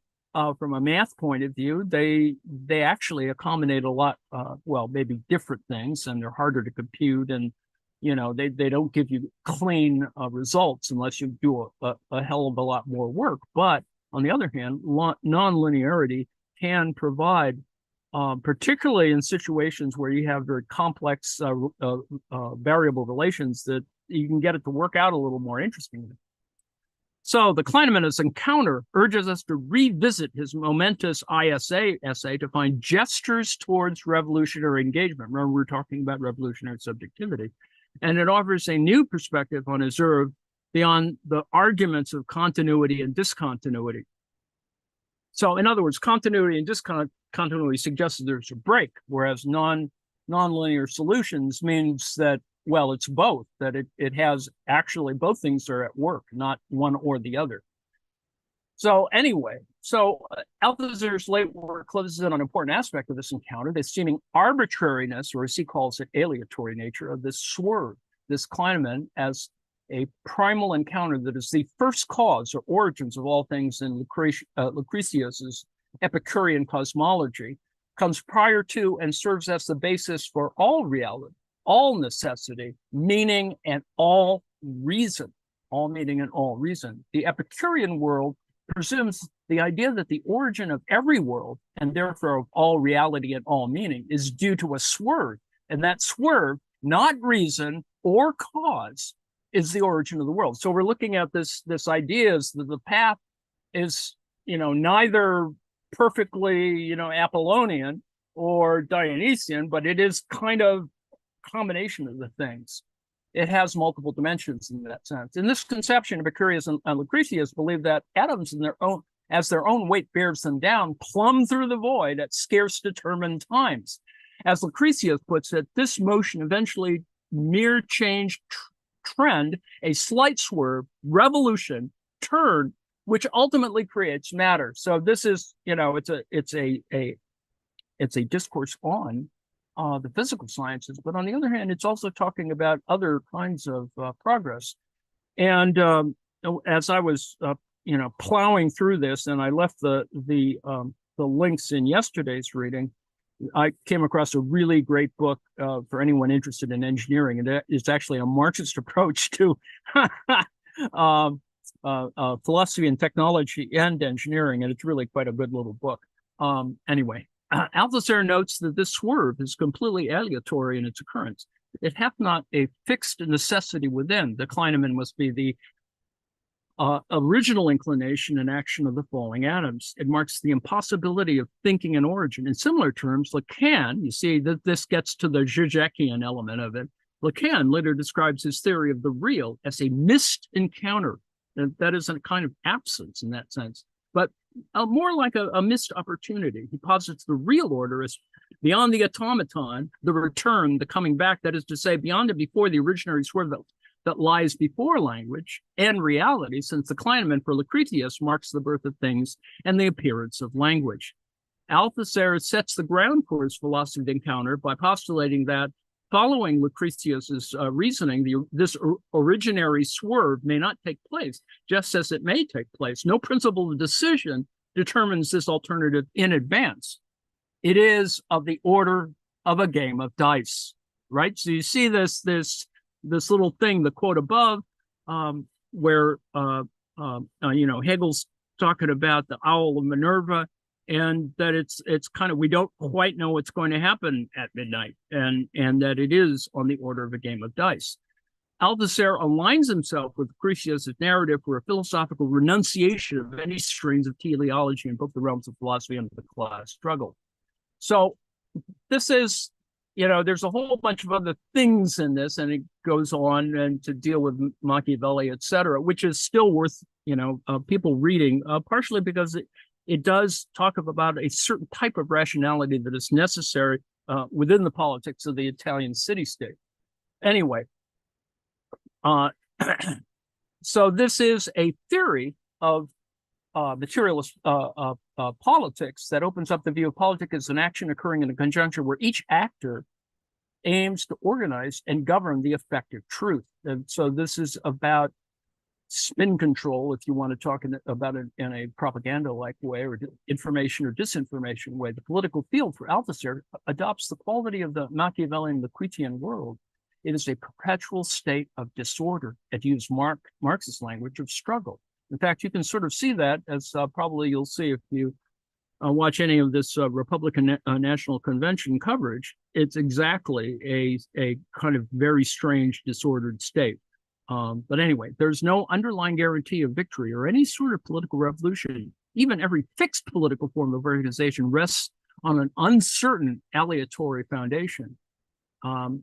Speaker 1: from a math point of view, they actually accommodate a lot, well, maybe different things, and they're harder to compute. And, you know, they don't give you clean results unless you do a hell of a lot more work. But on the other hand, nonlinearity can provide, particularly in situations where you have very complex variable relations, that you can get it to work out a little more interestingly. So the Kleinman's encounter urges us to revisit his momentous ISA essay to find gestures towards revolutionary engagement. Remember, we were talking about revolutionary subjectivity. And it offers a new perspective on his oeuvre beyond the arguments of continuity and discontinuity. So in other words, continuity and discontinuity suggests that there's a break, whereas nonlinear solutions means that, well, it's both, that it has actually both things are at work, not one or the other. So anyway, Althusser's late work closes in on an important aspect of this encounter, the seeming arbitrariness, or as he calls it, aleatory nature of this swerve, this Kleinman as a primal encounter that is the first cause or origins of all things in Lucretius's Epicurean cosmology, comes prior to and serves as the basis for all reality, all necessity, meaning, and all reason. All meaning and all reason. The Epicurean world presumes the idea that the origin of every world, and therefore of all reality and all meaning, is due to a swerve. And that swerve, not reason or cause, is the origin of the world. So we're looking at this idea is that the path is, you know, neither perfectly, you know, Apollonian or Dionysian, but it is kind of combination of the things. It has multiple dimensions in that sense. In this conception, Epicurus and Lucretius believe that atoms in their own, as their own weight bears them down, plumb through the void at scarce determined times. As Lucretius puts it, this motion eventually mere change, trend, a slight swerve, revolution, turn, which ultimately creates matter. So this is, you know, it's a discourse on the physical sciences, but on the other hand, it's also talking about other kinds of progress. And as I was, you know, plowing through this, and I left the links in yesterday's reading, I came across a really great book for anyone interested in engineering, and it's actually a Marxist approach to philosophy and technology and engineering, and it's really quite a good little book. Anyway. Althusser notes that this swerve is completely aleatory in its occurrence. It hath not a fixed necessity within. The Kleinman must be the original inclination and action of the falling atoms. It marks the impossibility of thinking an origin. In similar terms, Lacan, you see that this gets to the Zizek'ian element of it. Lacan later describes his theory of the real as a missed encounter. That is a kind of absence in that sense, but more like a missed opportunity. He posits the real order as beyond the automaton, the return, the coming back, that is to say, beyond and before the originary swerve that lies before language and reality, since the Kleinman for Lucretius marks the birth of things and the appearance of language. Althusser sets the ground for his philosophy of encounter by postulating that, following Lucretius's reasoning, this originary swerve may not take place, just as it may take place. No principle of decision determines this alternative in advance. It is of the order of a game of dice, right? So you see this little thing, the quote above, where you know, Hegel's talking about the owl of Minerva, and that it's kind of, we don't quite know what's going to happen at midnight, and that it is on the order of a game of dice. Althusser aligns himself with Lucretius' narrative for a philosophical renunciation of any strains of teleology in both the realms of philosophy and the class struggle. So this is, you know, there's a whole bunch of other things in this, and it goes on and to deal with Machiavelli, et cetera, which is still worth, you know, people reading, partially because it does talk about a certain type of rationality that is necessary within the politics of the Italian city-state. Anyway, so this is a theory of materialist politics that opens up the view of politics as an action occurring in a conjuncture where each actor aims to organize and govern the effective truth. And so this is about spin control, if you want to talk about it in a propaganda-like way, or information or disinformation way. The political field for Althusser adopts the quality of the Machiavellian Laquitian world. It is a perpetual state of disorder, and to use Marx's language, of struggle. In fact, you can sort of see that, as probably you'll see if you watch any of this Republican National Convention coverage. It's exactly a kind of very strange, disordered state. But anyway, there's no underlying guarantee of victory or any sort of political revolution. Even every fixed political form of organization rests on an uncertain aleatory foundation.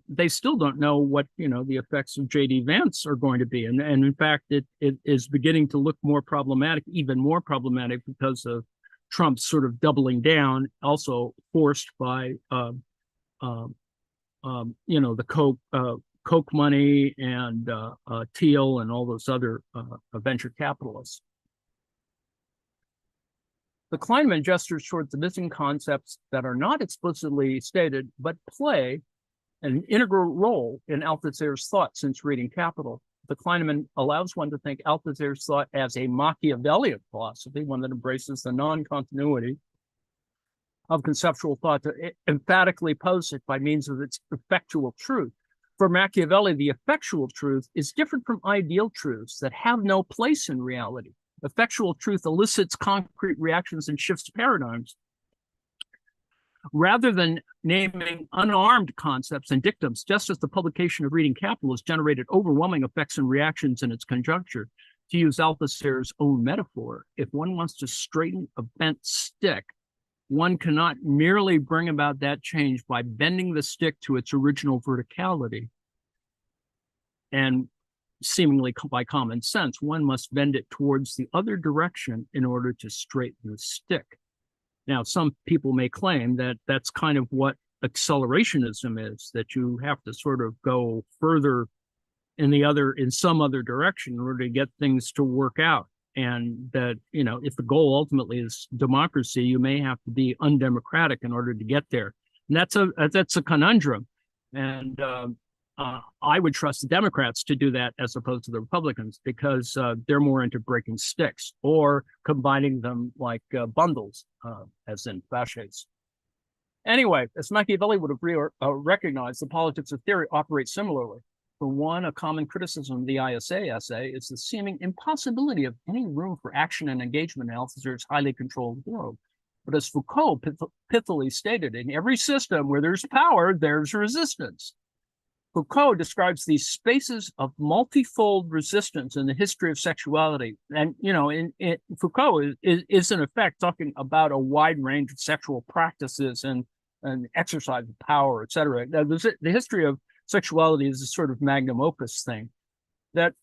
Speaker 1: They still don't know what, the effects of J.D. Vance are going to be. And in fact, it is beginning to look more problematic, even more problematic, because of Trump's sort of doubling down, also forced by, the Koch money and Thiel and all those other venture capitalists. The Kleinman gestures towards the missing concepts that are not explicitly stated, but play an integral role in Althusser's thought since reading Capital. The Kleinman allows one to think Althusser's thought as a Machiavellian philosophy, one that embraces the non-continuity of conceptual thought to emphatically pose it by means of its effectual truth. For Machiavelli, the effectual truth is different from ideal truths that have no place in reality. Effectual truth elicits concrete reactions and shifts paradigms. Rather than naming unarmed concepts and dictums, just as the publication of Reading Capital has generated overwhelming effects and reactions in its conjuncture, to use Althusser's own metaphor, if one wants to straighten a bent stick, one cannot merely bring about that change by bending the stick to its original verticality. And seemingly by common sense, one must bend it towards the other direction in order to straighten the stick. Now, some people may claim that that's kind of what accelerationism is, that you have to sort of go further in some other direction in order to get things to work out. And that, if the goal ultimately is democracy, you may have to be undemocratic in order to get there. And that's a conundrum. And I would trust the Democrats to do that as opposed to the Republicans, because they're more into breaking sticks or combining them like bundles, as in fasces. Anyway, as Machiavelli would have recognized, the politics of theory operate similarly. For one, a common criticism of the ISA essay is the seeming impossibility of any room for action and engagement in Althusser's highly controlled world. But as Foucault pithily stated, in every system where there's power, there's resistance. Foucault describes these spaces of multifold resistance in the history of sexuality. And, Foucault is in effect talking about a wide range of sexual practices and exercise of power, et cetera. Now, the history of sexuality is a sort of magnum opus thing that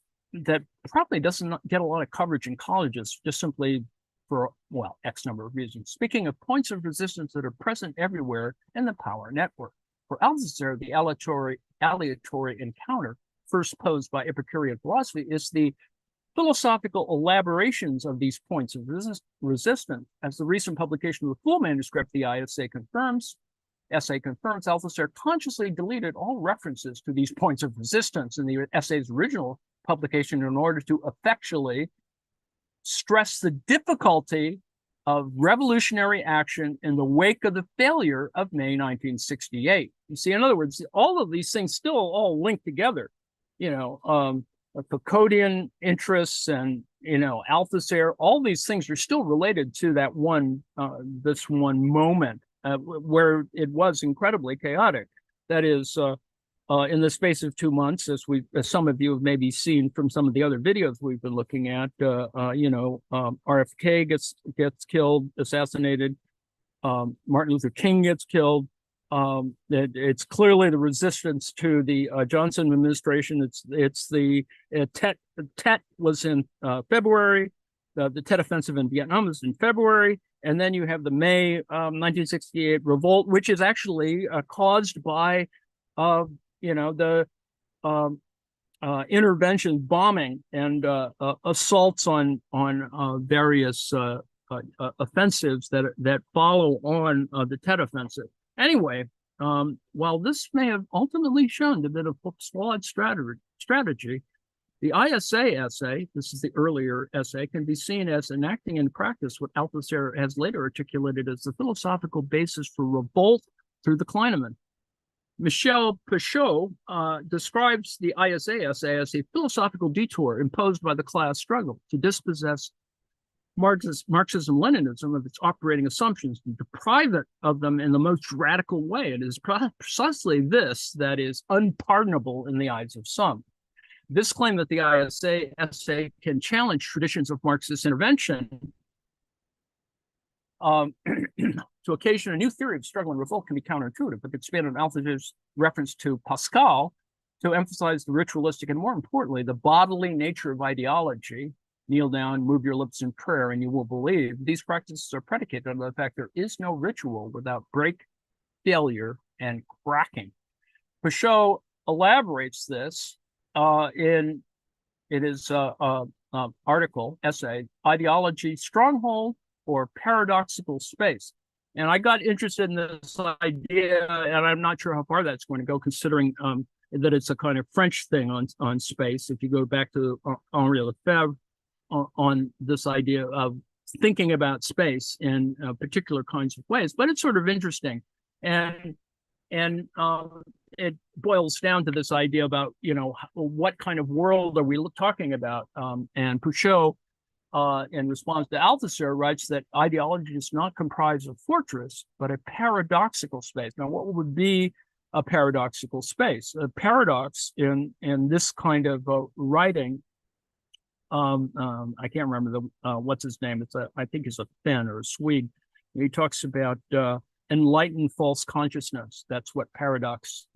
Speaker 1: probably doesn't get a lot of coverage in colleges, just simply for, X number of reasons. Speaking of points of resistance that are present everywhere in the power network. For Althusser, the aleatory encounter first posed by Epicurean philosophy is the philosophical elaborations of these points of resistance. As the recent publication of the full manuscript, the essay confirms, Althusser consciously deleted all references to these points of resistance in the essay's original publication in order to effectually stress the difficulty of revolutionary action in the wake of the failure of May 1968. You see, in other words, all of these things still all link together. Foucauldian interests and, Althusser, all these things are still related to that this one moment where it was incredibly chaotic. That is, in the space of 2 months, as some of you have maybe seen from some of the other videos we've been looking at, RFK gets killed, assassinated. Martin Luther King gets killed. It's clearly the resistance to the Johnson administration. It's the Tet was in February. The Tet offensive in Vietnam was in February. And then you have the May 1968 revolt, which is actually caused by, the intervention, bombing, and assaults on various offensives that follow on the Tet Offensive. Anyway, while this may have ultimately shown to be a flawed strategy, the ISA essay, this is the earlier essay, can be seen as enacting in practice what Althusser has later articulated as the philosophical basis for revolt through the Kleineman. Michel Pichot describes the ISA essay as a philosophical detour imposed by the class struggle to dispossess Marxism-Leninism of its operating assumptions and deprive it of them in the most radical way. It is precisely this that is unpardonable in the eyes of some. This claim that the ISA essay can challenge traditions of Marxist intervention to occasion a new theory of struggle and revolt can be counterintuitive, but expand on Althusser's reference to Pascal to emphasize the ritualistic and, more importantly, the bodily nature of ideology. Kneel down, move your lips in prayer, and you will believe. These practices are predicated on the fact there is no ritual without break, failure, and cracking. Pichot elaborates this in his article, essay, Ideology, Stronghold, or Paradoxical Space. And I got interested in this idea, and I'm not sure how far that's going to go, considering that it's a kind of French thing on space. If you go back to Henri Lefebvre on this idea of thinking about space in particular kinds of ways, but it's sort of interesting. And it boils down to this idea about, what kind of world are we talking about? And Pichot, in response to Althusser, writes that ideology does not comprise a fortress, but a paradoxical space. Now, what would be a paradoxical space? A paradox in this kind of writing, I can't remember what's his name. I think he's a Finn or a Swede. He talks about enlightened false consciousness. That's what a paradox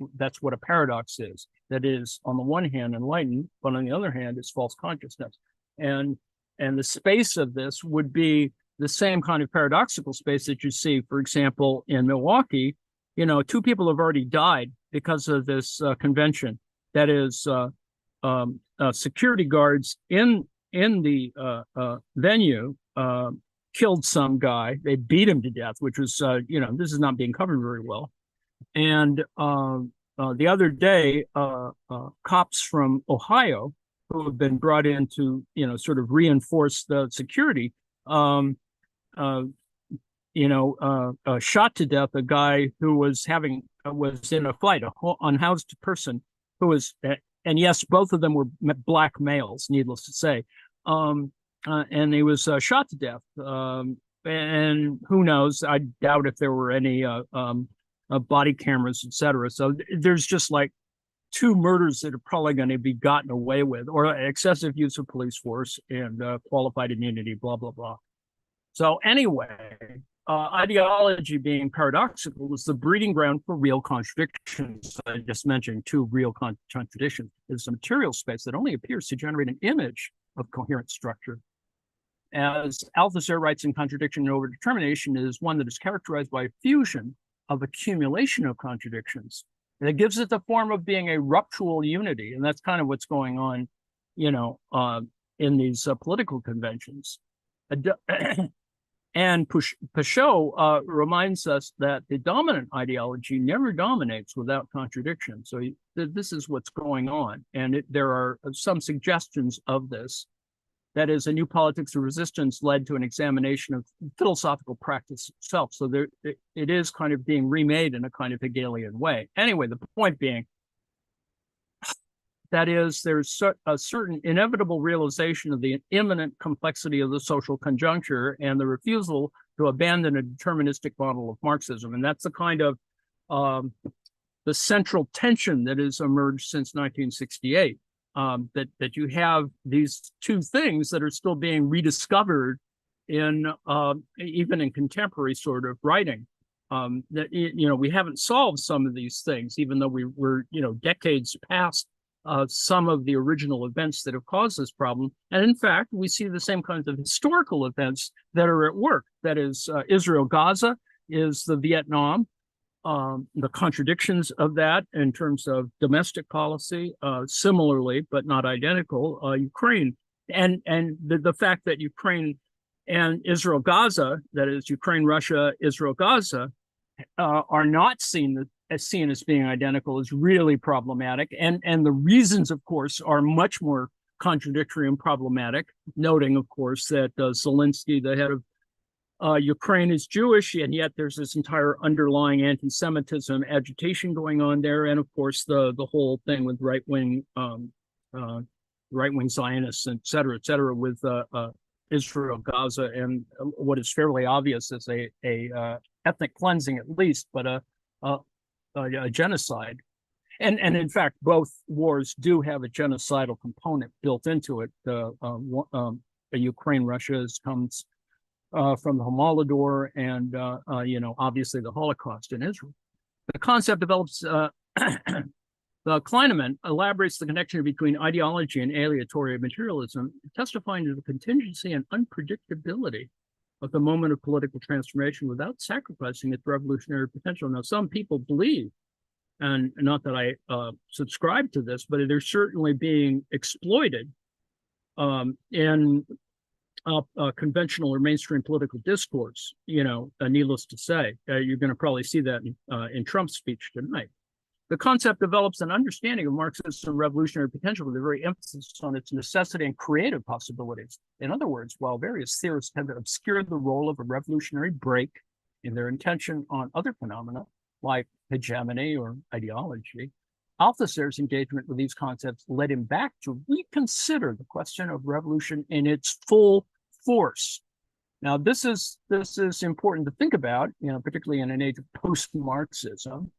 Speaker 1: is. That is, on the one hand, enlightened, but on the other hand, it's false consciousness. And the space of this would be the same kind of paradoxical space that you see, for example, in Milwaukee. Two people have already died because of this convention. That is, security guards in the venue killed some guy. They beat him to death, which was, this is not being covered very well. And the other day, cops from Ohio who have been brought in to, sort of reinforce the security, shot to death a guy who was in a fight, an unhoused person who was, and yes, both of them were black males, needless to say. And he was shot to death. And who knows? I doubt if there were any body cameras, etc. So there's just like two murders that are probably going to be gotten away with, or excessive use of police force and qualified immunity, blah, blah, blah. So anyway, ideology being paradoxical was the breeding ground for real contradictions. I just mentioned two real contradictions. It's a material space that only appears to generate an image of coherent structure. As Althusser writes in Contradiction and Overdetermination, is one that is characterized by a fusion of accumulation of contradictions. And it gives it the form of being a ruptural unity. And that's kind of what's going on, in these political conventions. And Pichot reminds us that the dominant ideology never dominates without contradiction. So this is what's going on. And there are some suggestions of this. That is, a new politics of resistance led to an examination of philosophical practice itself. So it is kind of being remade in a kind of Hegelian way. Anyway, the point being, that is, there's a certain inevitable realization of the imminent complexity of the social conjuncture and the refusal to abandon a deterministic model of Marxism. And that's the kind of the central tension that has emerged since 1968. That you have these two things that are still being rediscovered in even in contemporary sort of writing. That we haven't solved some of these things, even though we're decades past some of the original events that have caused this problem. And in fact, we see the same kinds of historical events that are at work. That is, Israel-Gaza is the Vietnam, the contradictions of that in terms of domestic policy, similarly, but not identical, Ukraine. And the fact that Ukraine and Israel-Gaza, that is Ukraine, Russia, Israel-Gaza, are not seen as being identical is really problematic. And the reasons, of course, are much more contradictory and problematic, noting, of course, that Zelensky, the head of Ukraine, is Jewish, and yet there's this entire underlying anti-Semitism agitation going on there. And of course, the whole thing with right-wing Zionists, et cetera, with Israel, Gaza, and what is fairly obvious as a ethnic cleansing, at least, but a genocide. And in fact, both wars do have a genocidal component built into it. Ukraine, Russia comes from the Holodomor, and obviously the Holocaust in Israel. The concept develops. The Kleineman elaborates the connection between ideology and aleatory materialism, testifying to the contingency and unpredictability of the moment of political transformation without sacrificing its revolutionary potential. Now, some people believe, and not that I subscribe to this, but they're certainly being exploited in conventional or mainstream political discourse. Needless to say, you're going to probably see that in Trump's speech tonight. The concept develops an understanding of Marxism revolutionary potential with a very emphasis on its necessity and creative possibilities. In other words, while various theorists tend to obscure the role of a revolutionary break in their intention on other phenomena, like hegemony or ideology, Althusser's engagement with these concepts led him back to reconsider the question of revolution in its full force. Now, this is important to think about, particularly in an age of post-Marxism.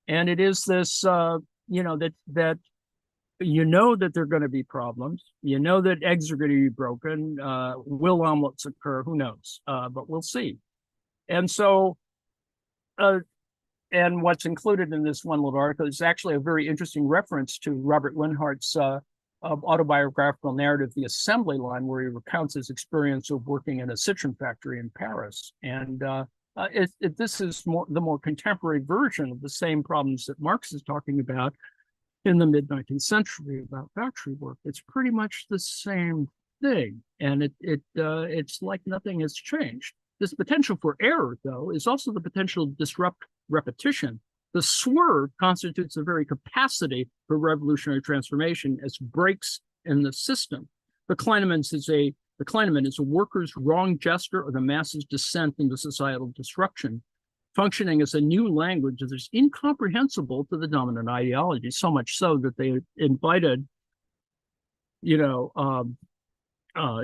Speaker 1: And it is this, that that there are going to be problems. That eggs are going to be broken. Will omelets occur? Who knows? But we'll see. And so, and what's included in this one little article is actually a very interesting reference to Robert Linhart's autobiographical narrative, The Assembly Line, where he recounts his experience of working in a citron factory in Paris. And this is the more contemporary version of the same problems that Marx is talking about in the mid-19th century about factory work. It's pretty much the same thing, and it's like nothing has changed. This potential for error, though, is also the potential to disrupt repetition. The swerve constitutes the very capacity for revolutionary transformation as breaks in the system. The Kleineman is a worker's wrong gesture or the masses' descent into societal destruction, functioning as a new language that is incomprehensible to the dominant ideology, so much so that they invited,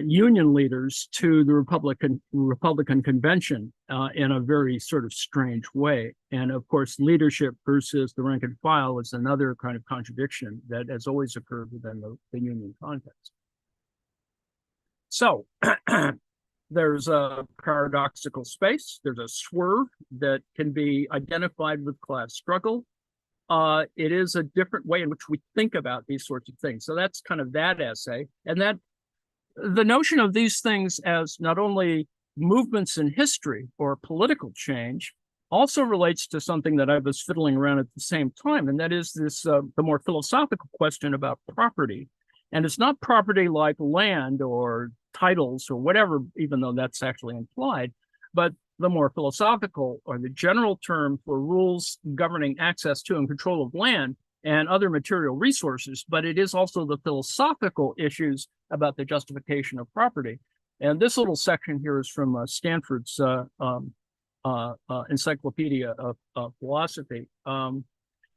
Speaker 1: union leaders to the Republican convention in a very sort of strange way. And of course, leadership versus the rank and file is another kind of contradiction that has always occurred within the union context. So there's a paradoxical space. There's a swerve that can be identified with class struggle. It is a different way in which we think about these sorts of things. So that's kind of that essay. And that the notion of these things as not only movements in history or political change also relates to something that I was fiddling around at the same time. And that is this, the more philosophical question about property. And it's not property like land or titles or whatever, even though that's actually implied, but the more philosophical or the general term for rules governing access to and control of land and other material resources, but it is also the philosophical issues about the justification of property. And this little section here is from Stanford's Encyclopedia of Philosophy.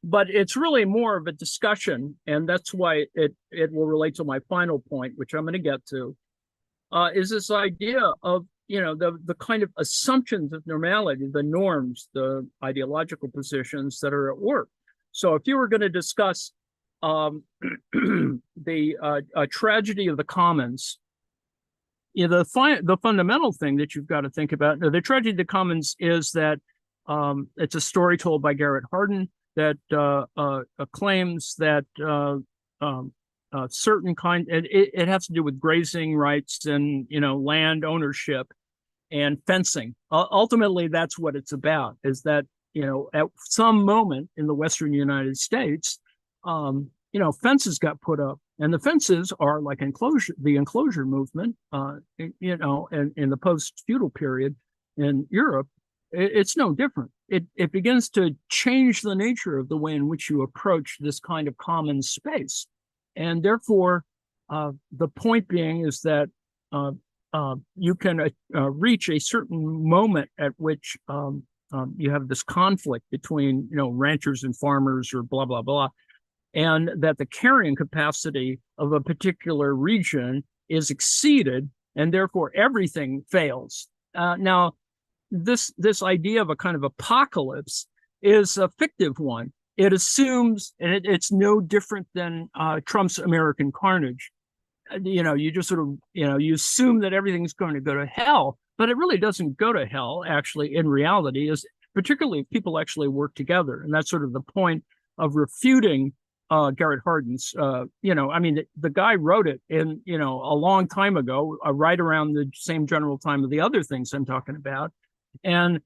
Speaker 1: But it's really more of a discussion, and that's why it will relate to my final point, which I'm going to get to, is this idea of, the kind of assumptions of normality, the norms, the ideological positions that are at work. So if you were going to discuss the tragedy of the commons, the fundamental thing that you've got to think about, the tragedy of the commons is that it's a story told by Garrett Hardin. that claims that certain kind, it has to do with grazing rights and, land ownership and fencing. Ultimately, that's what it's about, is that, at some moment in the Western United States, fences got put up, and the fences are like the enclosure movement, and in the post-feudal period in Europe, it's no different. It begins to change the nature of the way in which you approach this kind of common space. And therefore, the point being is that you can reach a certain moment at which you have this conflict between, ranchers and farmers or blah, blah, blah, and that the carrying capacity of a particular region is exceeded, and therefore everything fails. Now, this idea of a kind of apocalypse is a fictive one. It assumes, and it's no different than Trump's American carnage. You just sort of, you assume that everything's going to go to hell, but it really doesn't go to hell, actually, in reality, is particularly if people actually work together. And that's sort of the point of refuting Garrett Hardin's, the guy wrote it in, a long time ago, right around the same general time of the other things I'm talking about. And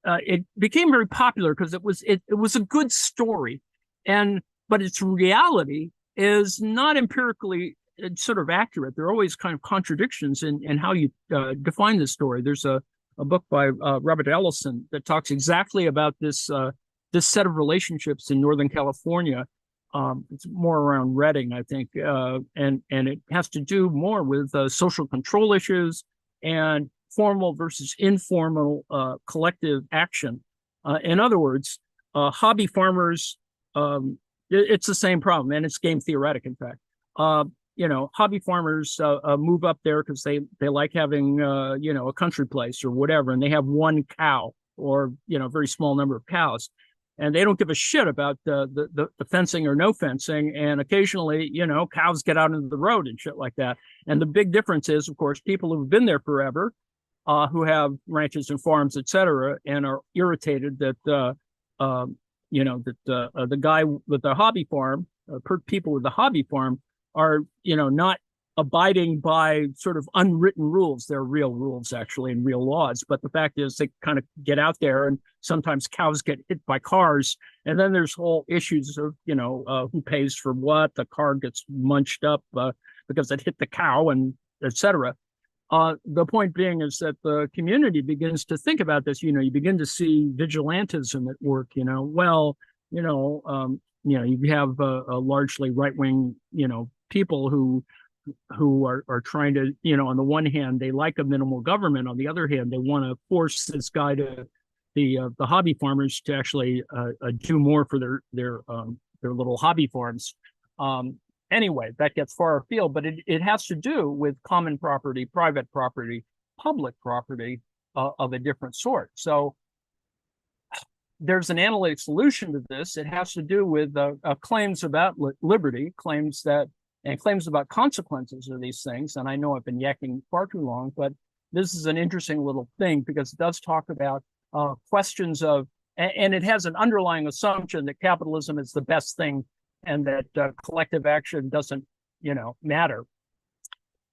Speaker 1: it became very popular because it was a good story, but its reality is not empirically sort of accurate. There are always kind of contradictions in how you define this story. There's a book by Robert Ellison that talks exactly about this set of relationships in Northern California. It's more around Redding, I think, and it has to do more with social control issues and formal versus informal collective action. In other words, hobby farmers, it's the same problem, and it's game theoretic, in fact. Hobby farmers move up there because they like having, a country place or whatever, and they have one cow or, a very small number of cows. And they don't give a shit about the fencing or no fencing. And occasionally, cows get out into the road and shit like that. And the big difference is, of course, people who've been there forever, who have ranches and farms, et cetera, and are irritated that, the guy with the hobby farm, people with the hobby farm are, not abiding by sort of unwritten rules. They're real rules, actually, and real laws. But the fact is they kind of get out there, and sometimes cows get hit by cars. And then there's whole issues of, who pays for what, the car gets munched up because it hit the cow, and et cetera. The point being is that the community begins to think about this. You begin to see vigilantism at work. You have a largely right-wing, people who are trying to, on the one hand, they like a minimal government. On the other hand, they want to force this guy to the hobby farmers to actually do more for their little hobby farms. Anyway, that gets far afield, but it has to do with common property, private property, public property of a different sort. So there's an analytic solution to this. It has to do with claims about liberty, claims about consequences of these things. And I know I've been yakking far too long, but this is an interesting little thing because it does talk about questions of, and it has an underlying assumption that capitalism is the best thing and that collective action doesn't, matter.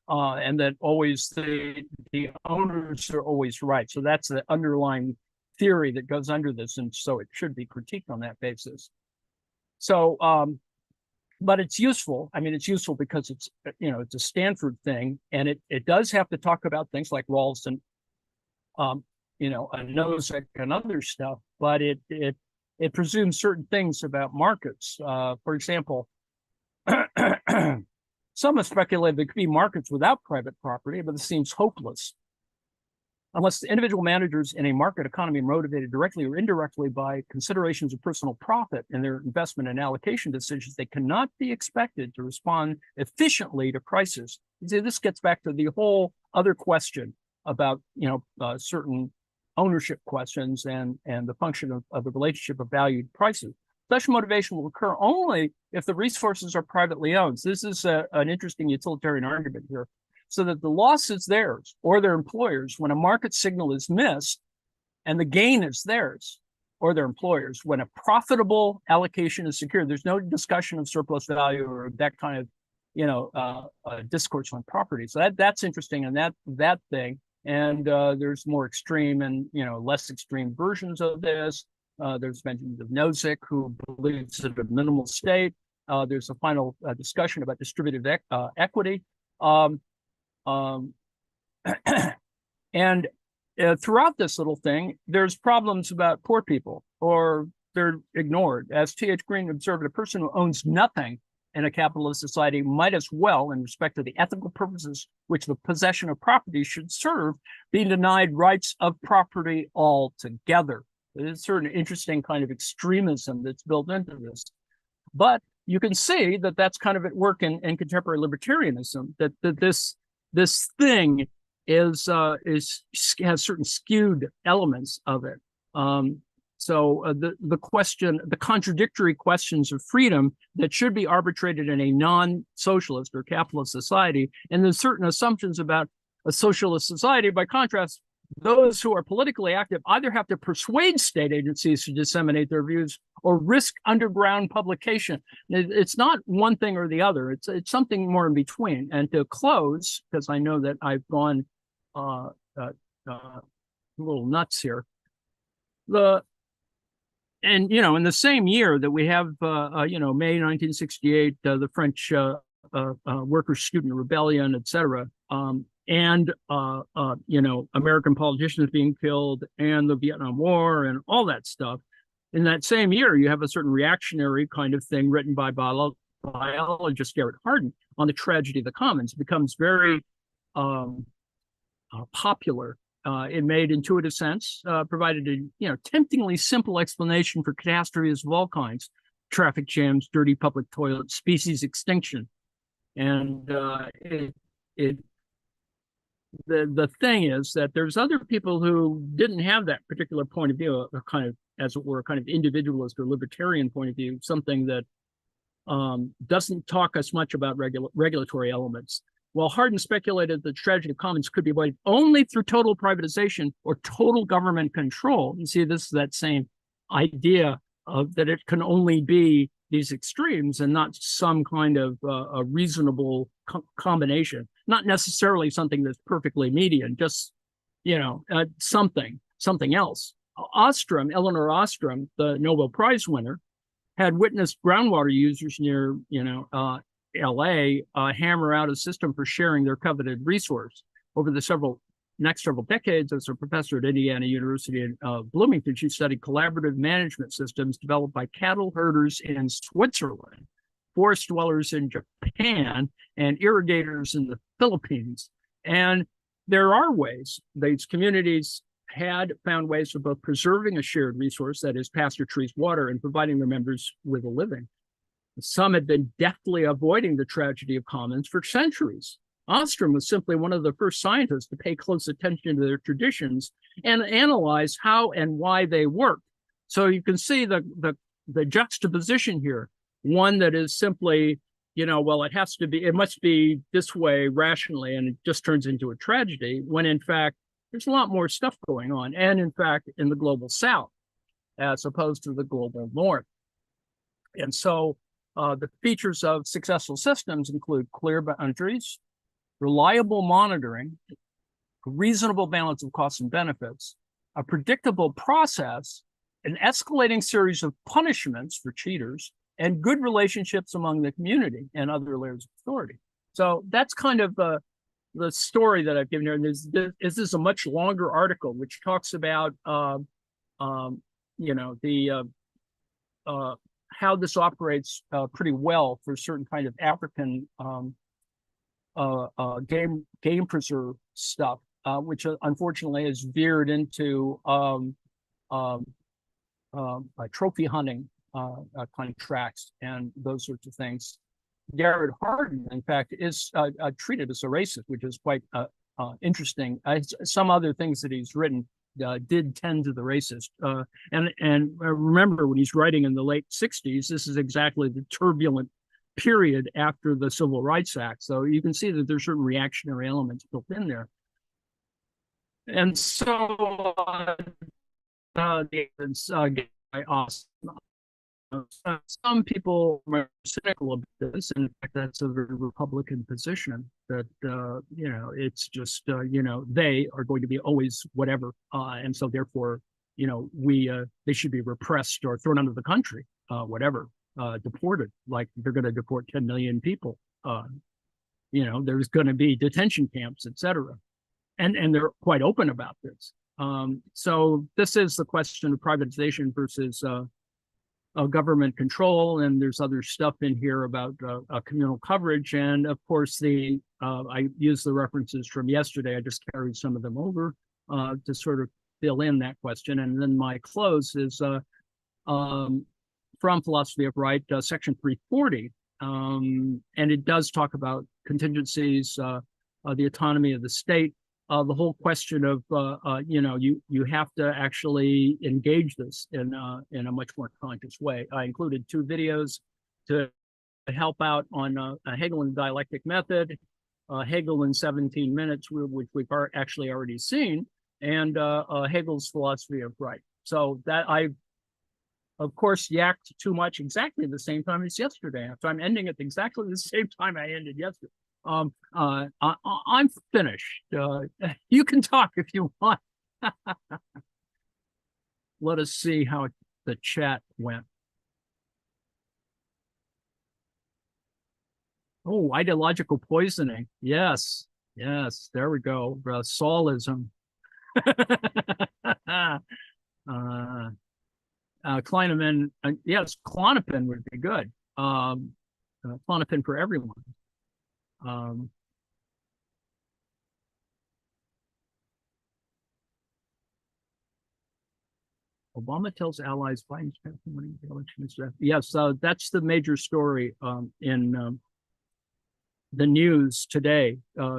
Speaker 1: And that always the owners are always right. So that's the underlying theory that goes under this. And so it should be critiqued on that basis. So, but it's useful. I mean, it's useful because it's, it's a Stanford thing, and it does have to talk about things like Rawls and, and Nozick and other stuff, but it presumes certain things about markets. For example, some have speculated there could be markets without private property, but this seems hopeless. Unless the individual managers in a market economy are motivated directly or indirectly by considerations of personal profit in their investment and allocation decisions, they cannot be expected to respond efficiently to crisis. See, this gets back to the whole other question about, certain ownership questions and the function of the relationship of valued prices. Such motivation will occur only if the resources are privately owned. So this is an interesting utilitarian argument here. So that the loss is theirs or their employers when a market signal is missed and the gain is theirs. or their employers when a profitable allocation is secured. There's no discussion of surplus value or that kind of, discourse on property. So that's interesting, and that thing. And there's more extreme and less extreme versions of this. There's mentions of Nozick, who believes in a minimal state. There's a final discussion about distributive equity. And throughout this little thing, there's problems about poor people, or they're ignored. As T.H. Green observed, a person who owns nothing in a capitalist society might as well, in respect to the ethical purposes which the possession of property should serve, be denied rights of property altogether. There's a certain interesting kind of extremism that's built into this. But you can see that that's kind of at work in contemporary libertarianism, that this thing has certain skewed elements of it. So the contradictory questions of freedom that should be arbitrated in a non-socialist or capitalist society, and there's certain assumptions about a socialist society. By contrast, those who are politically active either have to persuade state agencies to disseminate their views or risk underground publication. It's not one thing or the other. It's something more in between. And to close, because I know that I've gone a little nuts here. In the same year that we have, May 1968, the French workers' student rebellion, etc., and American politicians being killed, and the Vietnam War, and all that stuff. In that same year, you have a certain reactionary kind of thing written by biologist Garrett Hardin on the tragedy of the commons. It becomes very popular. It made intuitive sense, provided a temptingly simple explanation for catastrophes of all kinds: traffic jams, dirty public toilets, species extinction. And the thing is that there's other people who didn't have that particular point of view, a kind of, as it were, a kind of individualist or libertarian point of view, something that doesn't talk as much about regulatory elements. While Hardin speculated the tragedy of commons could be avoided only through total privatization or total government control. You see, this is that same idea of that it can only be these extremes and not some kind of a reasonable combination, not necessarily something that's perfectly median, just something else. Eleanor Ostrom, the Nobel Prize winner, had witnessed groundwater users near LA hammer out a system for sharing their coveted resource. Over the next several decades, as a professor at Indiana University in Bloomington, she studied collaborative management systems developed by cattle herders in Switzerland, forest dwellers in Japan, and irrigators in the Philippines. And there are ways. These communities had found ways of both preserving a shared resource, that is pasture, trees, water, and providing their members with a living. Some had been deftly avoiding the tragedy of commons for centuries. Ostrom was simply one of the first scientists to pay close attention to their traditions and analyze how and why they worked. So you can see the juxtaposition here. One that is simply, it must be this way rationally, and it just turns into a tragedy, when in fact, there's a lot more stuff going on. And in fact, in the global South, as opposed to the global North. And so the features of successful systems include clear boundaries, reliable monitoring, a reasonable balance of costs and benefits, a predictable process, an escalating series of punishments for cheaters, and good relationships among the community and other layers of authority. So that's kind of the story that I've given here. And this is a much longer article which talks about how this operates pretty well for certain kind of African game preserve stuff, which unfortunately has veered into trophy hunting kind of tracks and those sorts of things. Garrett Hardin, in fact, is treated as a racist, which is quite interesting. Some other things that he's written did tend to the racist. And remember, when he's writing in the late 60s, this is exactly the turbulent period after the Civil Rights Act. So you can see that there's certain reactionary elements built in there. And so the evidence given by us. Some people are cynical about this. In fact, that's a very Republican position that, it's just, they are going to be always whatever. And so therefore, they should be repressed or thrown out of the country, whatever, deported, like they're going to deport 10 million people. There's going to be detention camps, et cetera. And they're quite open about this. So this is the question of privatization versus government control, and there's other stuff in here about communal coverage. And of course, I used the references from yesterday. I just carried some of them over to sort of fill in that question. And then my close is from Philosophy of Right, section 340. And it does talk about contingencies, the autonomy of the state. The whole question of you have to actually engage this in a much more conscious way. I included 2 videos to help out on a Hegel and dialectic method, Hegel in 17 minutes, which we've actually already seen, and Hegel's philosophy of right. So that I, of course, yacked too much exactly the same time as yesterday. So I'm ending at exactly the same time I ended yesterday. I'm finished. You can talk if you want. Let us see how the chat went. Oh, ideological poisoning. Yes, there we go. Saulism. Kleinman, yes, Klonopin would be good. Klonopin for everyone. Obama tells allies Biden's winning the election is draft. Yes, that's the major story in the news today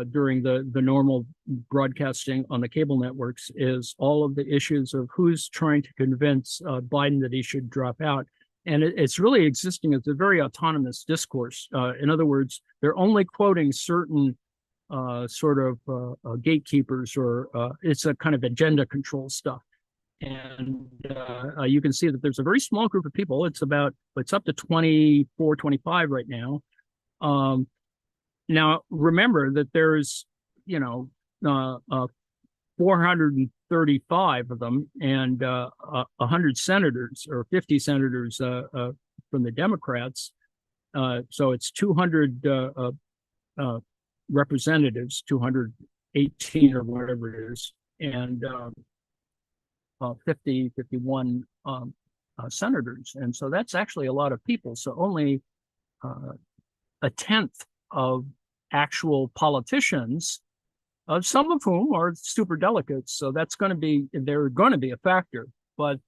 Speaker 1: during the normal broadcasting on the cable networks, is all of the issues of who's trying to convince Biden that he should drop out. And it's really existing as a very autonomous discourse. In other words, they're only quoting certain gatekeepers, or it's a kind of agenda control stuff. And you can see that there's a very small group of people. It's up to 24, 25 right now. Now, remember that there's, 435 of them, and 100 senators or 50 senators from the Democrats. So it's 200 representatives, 218 or whatever it is, and 51 senators. And so that's actually a lot of people. So only a tenth of actual politicians, some of whom are super delegates. So they're going to be a factor. But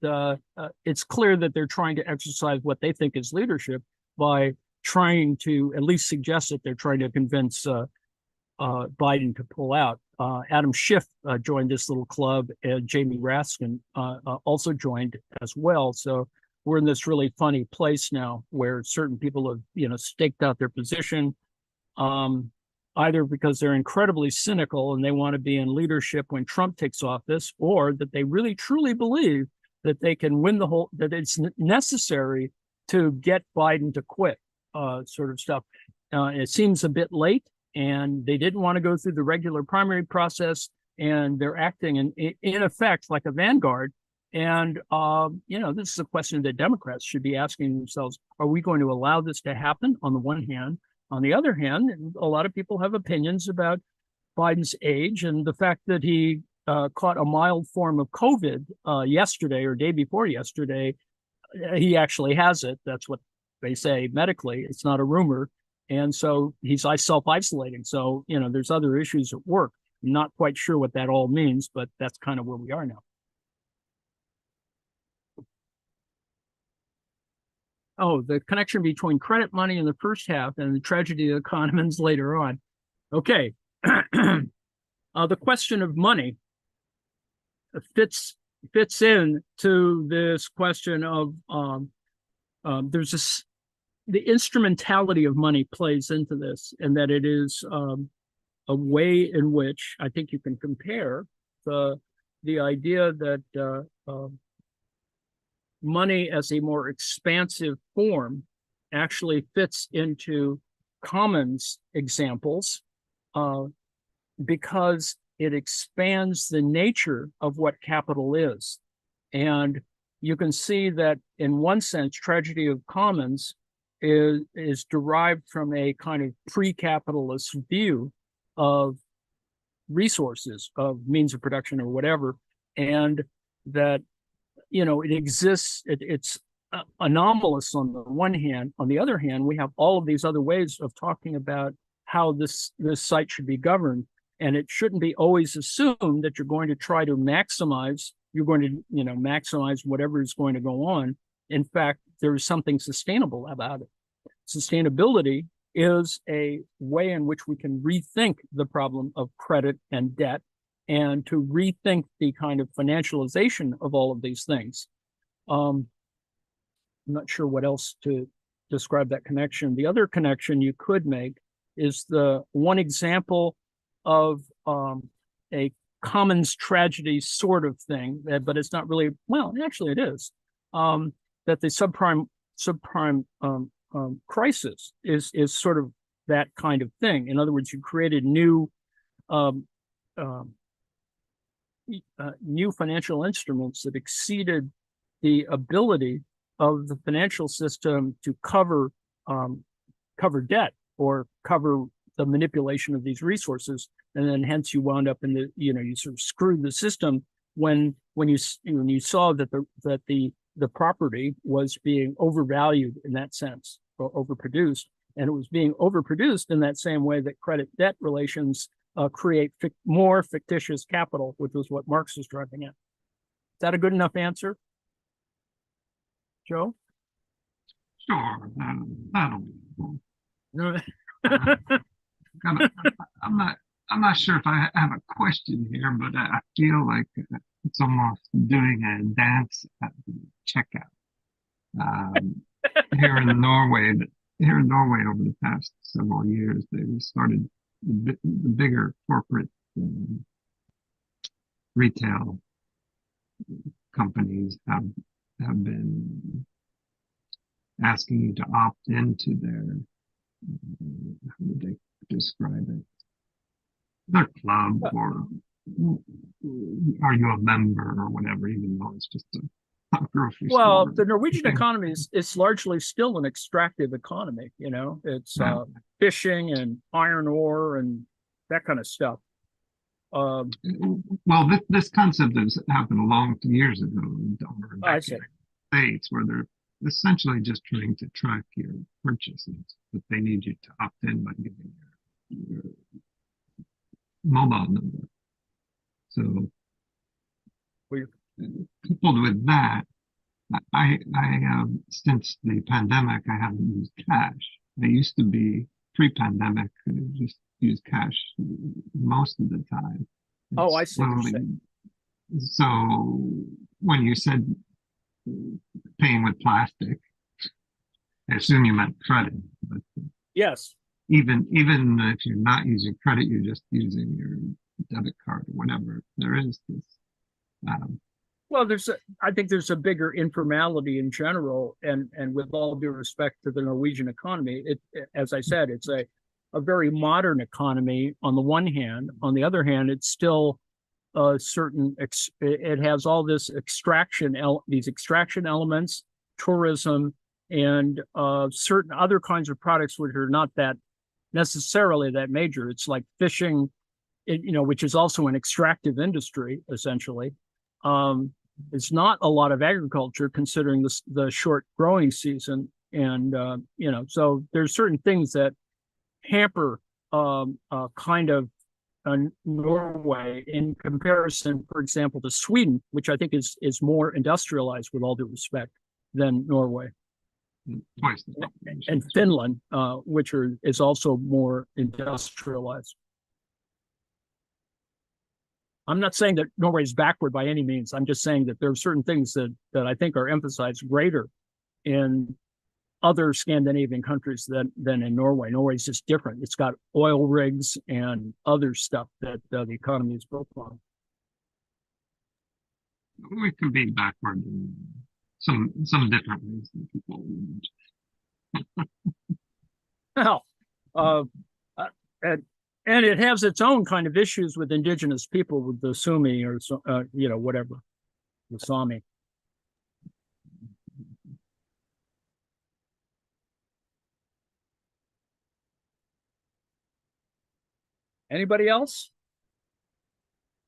Speaker 1: it's clear that they're trying to exercise what they think is leadership by trying to at least suggest that they're trying to convince Biden to pull out. Adam Schiff joined this little club, and Jamie Raskin also joined as well. So we're in this really funny place now where certain people have, staked out their position, either because they're incredibly cynical and they want to be in leadership when Trump takes office, or that they really truly believe that they can win that it's necessary to get Biden to quit, sort of stuff. It seems a bit late, and they didn't want to go through the regular primary process, and they're acting in effect like a vanguard. And, this is a question that Democrats should be asking themselves: are we going to allow this to happen on the one hand? On the other hand, a lot of people have opinions about Biden's age and the fact that he caught a mild form of COVID yesterday or day before yesterday. He actually has it. That's what they say medically. It's not a rumor. And so he's self-isolating. So, there's other issues at work. I'm not quite sure what that all means, but that's kind of where we are now. Oh, the connection between credit money in the first half and the tragedy of the Kahnemans later on. Okay. The question of money fits in to this question of the instrumentality of money plays into this, and that it is a way in which I think you can compare the idea that money as a more expansive form actually fits into commons examples because it expands the nature of what capital is. And you can see that in one sense, tragedy of commons is derived from a kind of pre-capitalist view of resources, of means of production or whatever, and that, it exists, it's anomalous on the one hand. On the other hand, we have all of these other ways of talking about how this site should be governed, and it shouldn't be always assumed that you're going to try to maximize whatever is going to go on. In fact, there is something sustainable about it. Sustainability is a way in which we can rethink the problem of credit and debt, and to rethink the kind of financialization of all of these things. I'm not sure what else to describe that connection. The other connection you could make is the one example of a commons tragedy sort of thing, but it's not really, well, actually it is, that the subprime crisis is sort of that kind of thing. In other words, you created new financial instruments that exceeded the ability of the financial system to cover debt or cover the manipulation of these resources, and then hence you wound up in you sort of screwed the system when you saw that the property was being overvalued in that sense, or overproduced, and it was being overproduced in that same way that credit debt relations create more fictitious capital, which was what Marx was driving at. Is that a good enough answer, Joe?
Speaker 7: Sure, that'll be cool. I'm not sure if I have a question here, but I feel like it's almost doing a dance at the checkout. Here in Norway, over the past several years, they started the bigger corporate retail companies have been asking you to opt into their, how would they describe it? Their club, or are you a member or whatever, even though it's just a grocery store.
Speaker 1: Well, the Norwegian economy is largely still an extractive economy. It's fishing and iron ore and that kind of stuff.
Speaker 7: Well, this concept has happened a long years ago in the States, where they're essentially just trying to track your purchases, but they need you to opt in by giving your mobile number. So, coupled with that, I have, since the pandemic, I haven't used cash. I used to be pre-pandemic, just use cash most of the time.
Speaker 1: Oh, I see.
Speaker 7: So when you said paying with plastic, I assume you meant credit. But
Speaker 1: yes.
Speaker 7: Even if you're not using credit, you're just using your debit card or whatever. There is this.
Speaker 1: Well, I think there's a bigger informality in general, and with all due respect to the Norwegian economy, as I said, it's a very modern economy on the one hand. On the other hand, it's still it has all this these extraction elements, tourism, and certain other kinds of products which are not that necessarily that major. It's like fishing, which is also an extractive industry, essentially. It's not a lot of agriculture considering the short growing season. And, so there's certain things that hamper kind of Norway in comparison, for example, to Sweden, which I think is more industrialized, with all due respect, than Norway. And Finland, which is also more industrialized. I'm not saying that Norway is backward by any means. I'm just saying that there are certain things that I think are emphasized greater in other Scandinavian countries than in Norway. Norway is just different. It's got oil rigs and other stuff that the economy is built on.
Speaker 7: We can be backward in some different ways than people would.
Speaker 1: Well, uh, and it has its own kind of issues with indigenous people, with the Sumi or whatever, the Sami. Anybody else?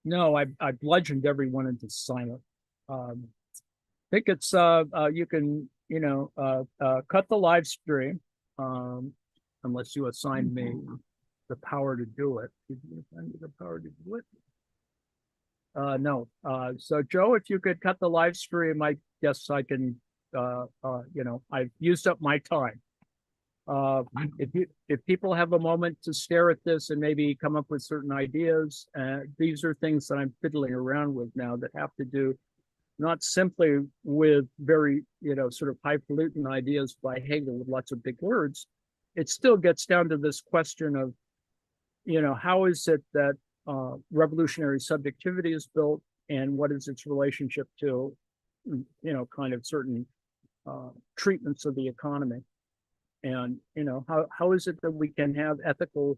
Speaker 1: No, I bludgeoned everyone into silence. I think it's you can cut the live stream, unless you assign me the power to do it. Did you assign me the power to do it? No. So Joe, if you could cut the live stream, I guess I can. I've used up my time. If people have a moment to stare at this and maybe come up with certain ideas, these are things that I'm fiddling around with now that have to do not simply with very sort of highfalutin ideas by Hegel with lots of big words. It still gets down to this question of how is it that revolutionary subjectivity is built, and what is its relationship to kind of certain treatments of the economy. And how is it that we can have ethical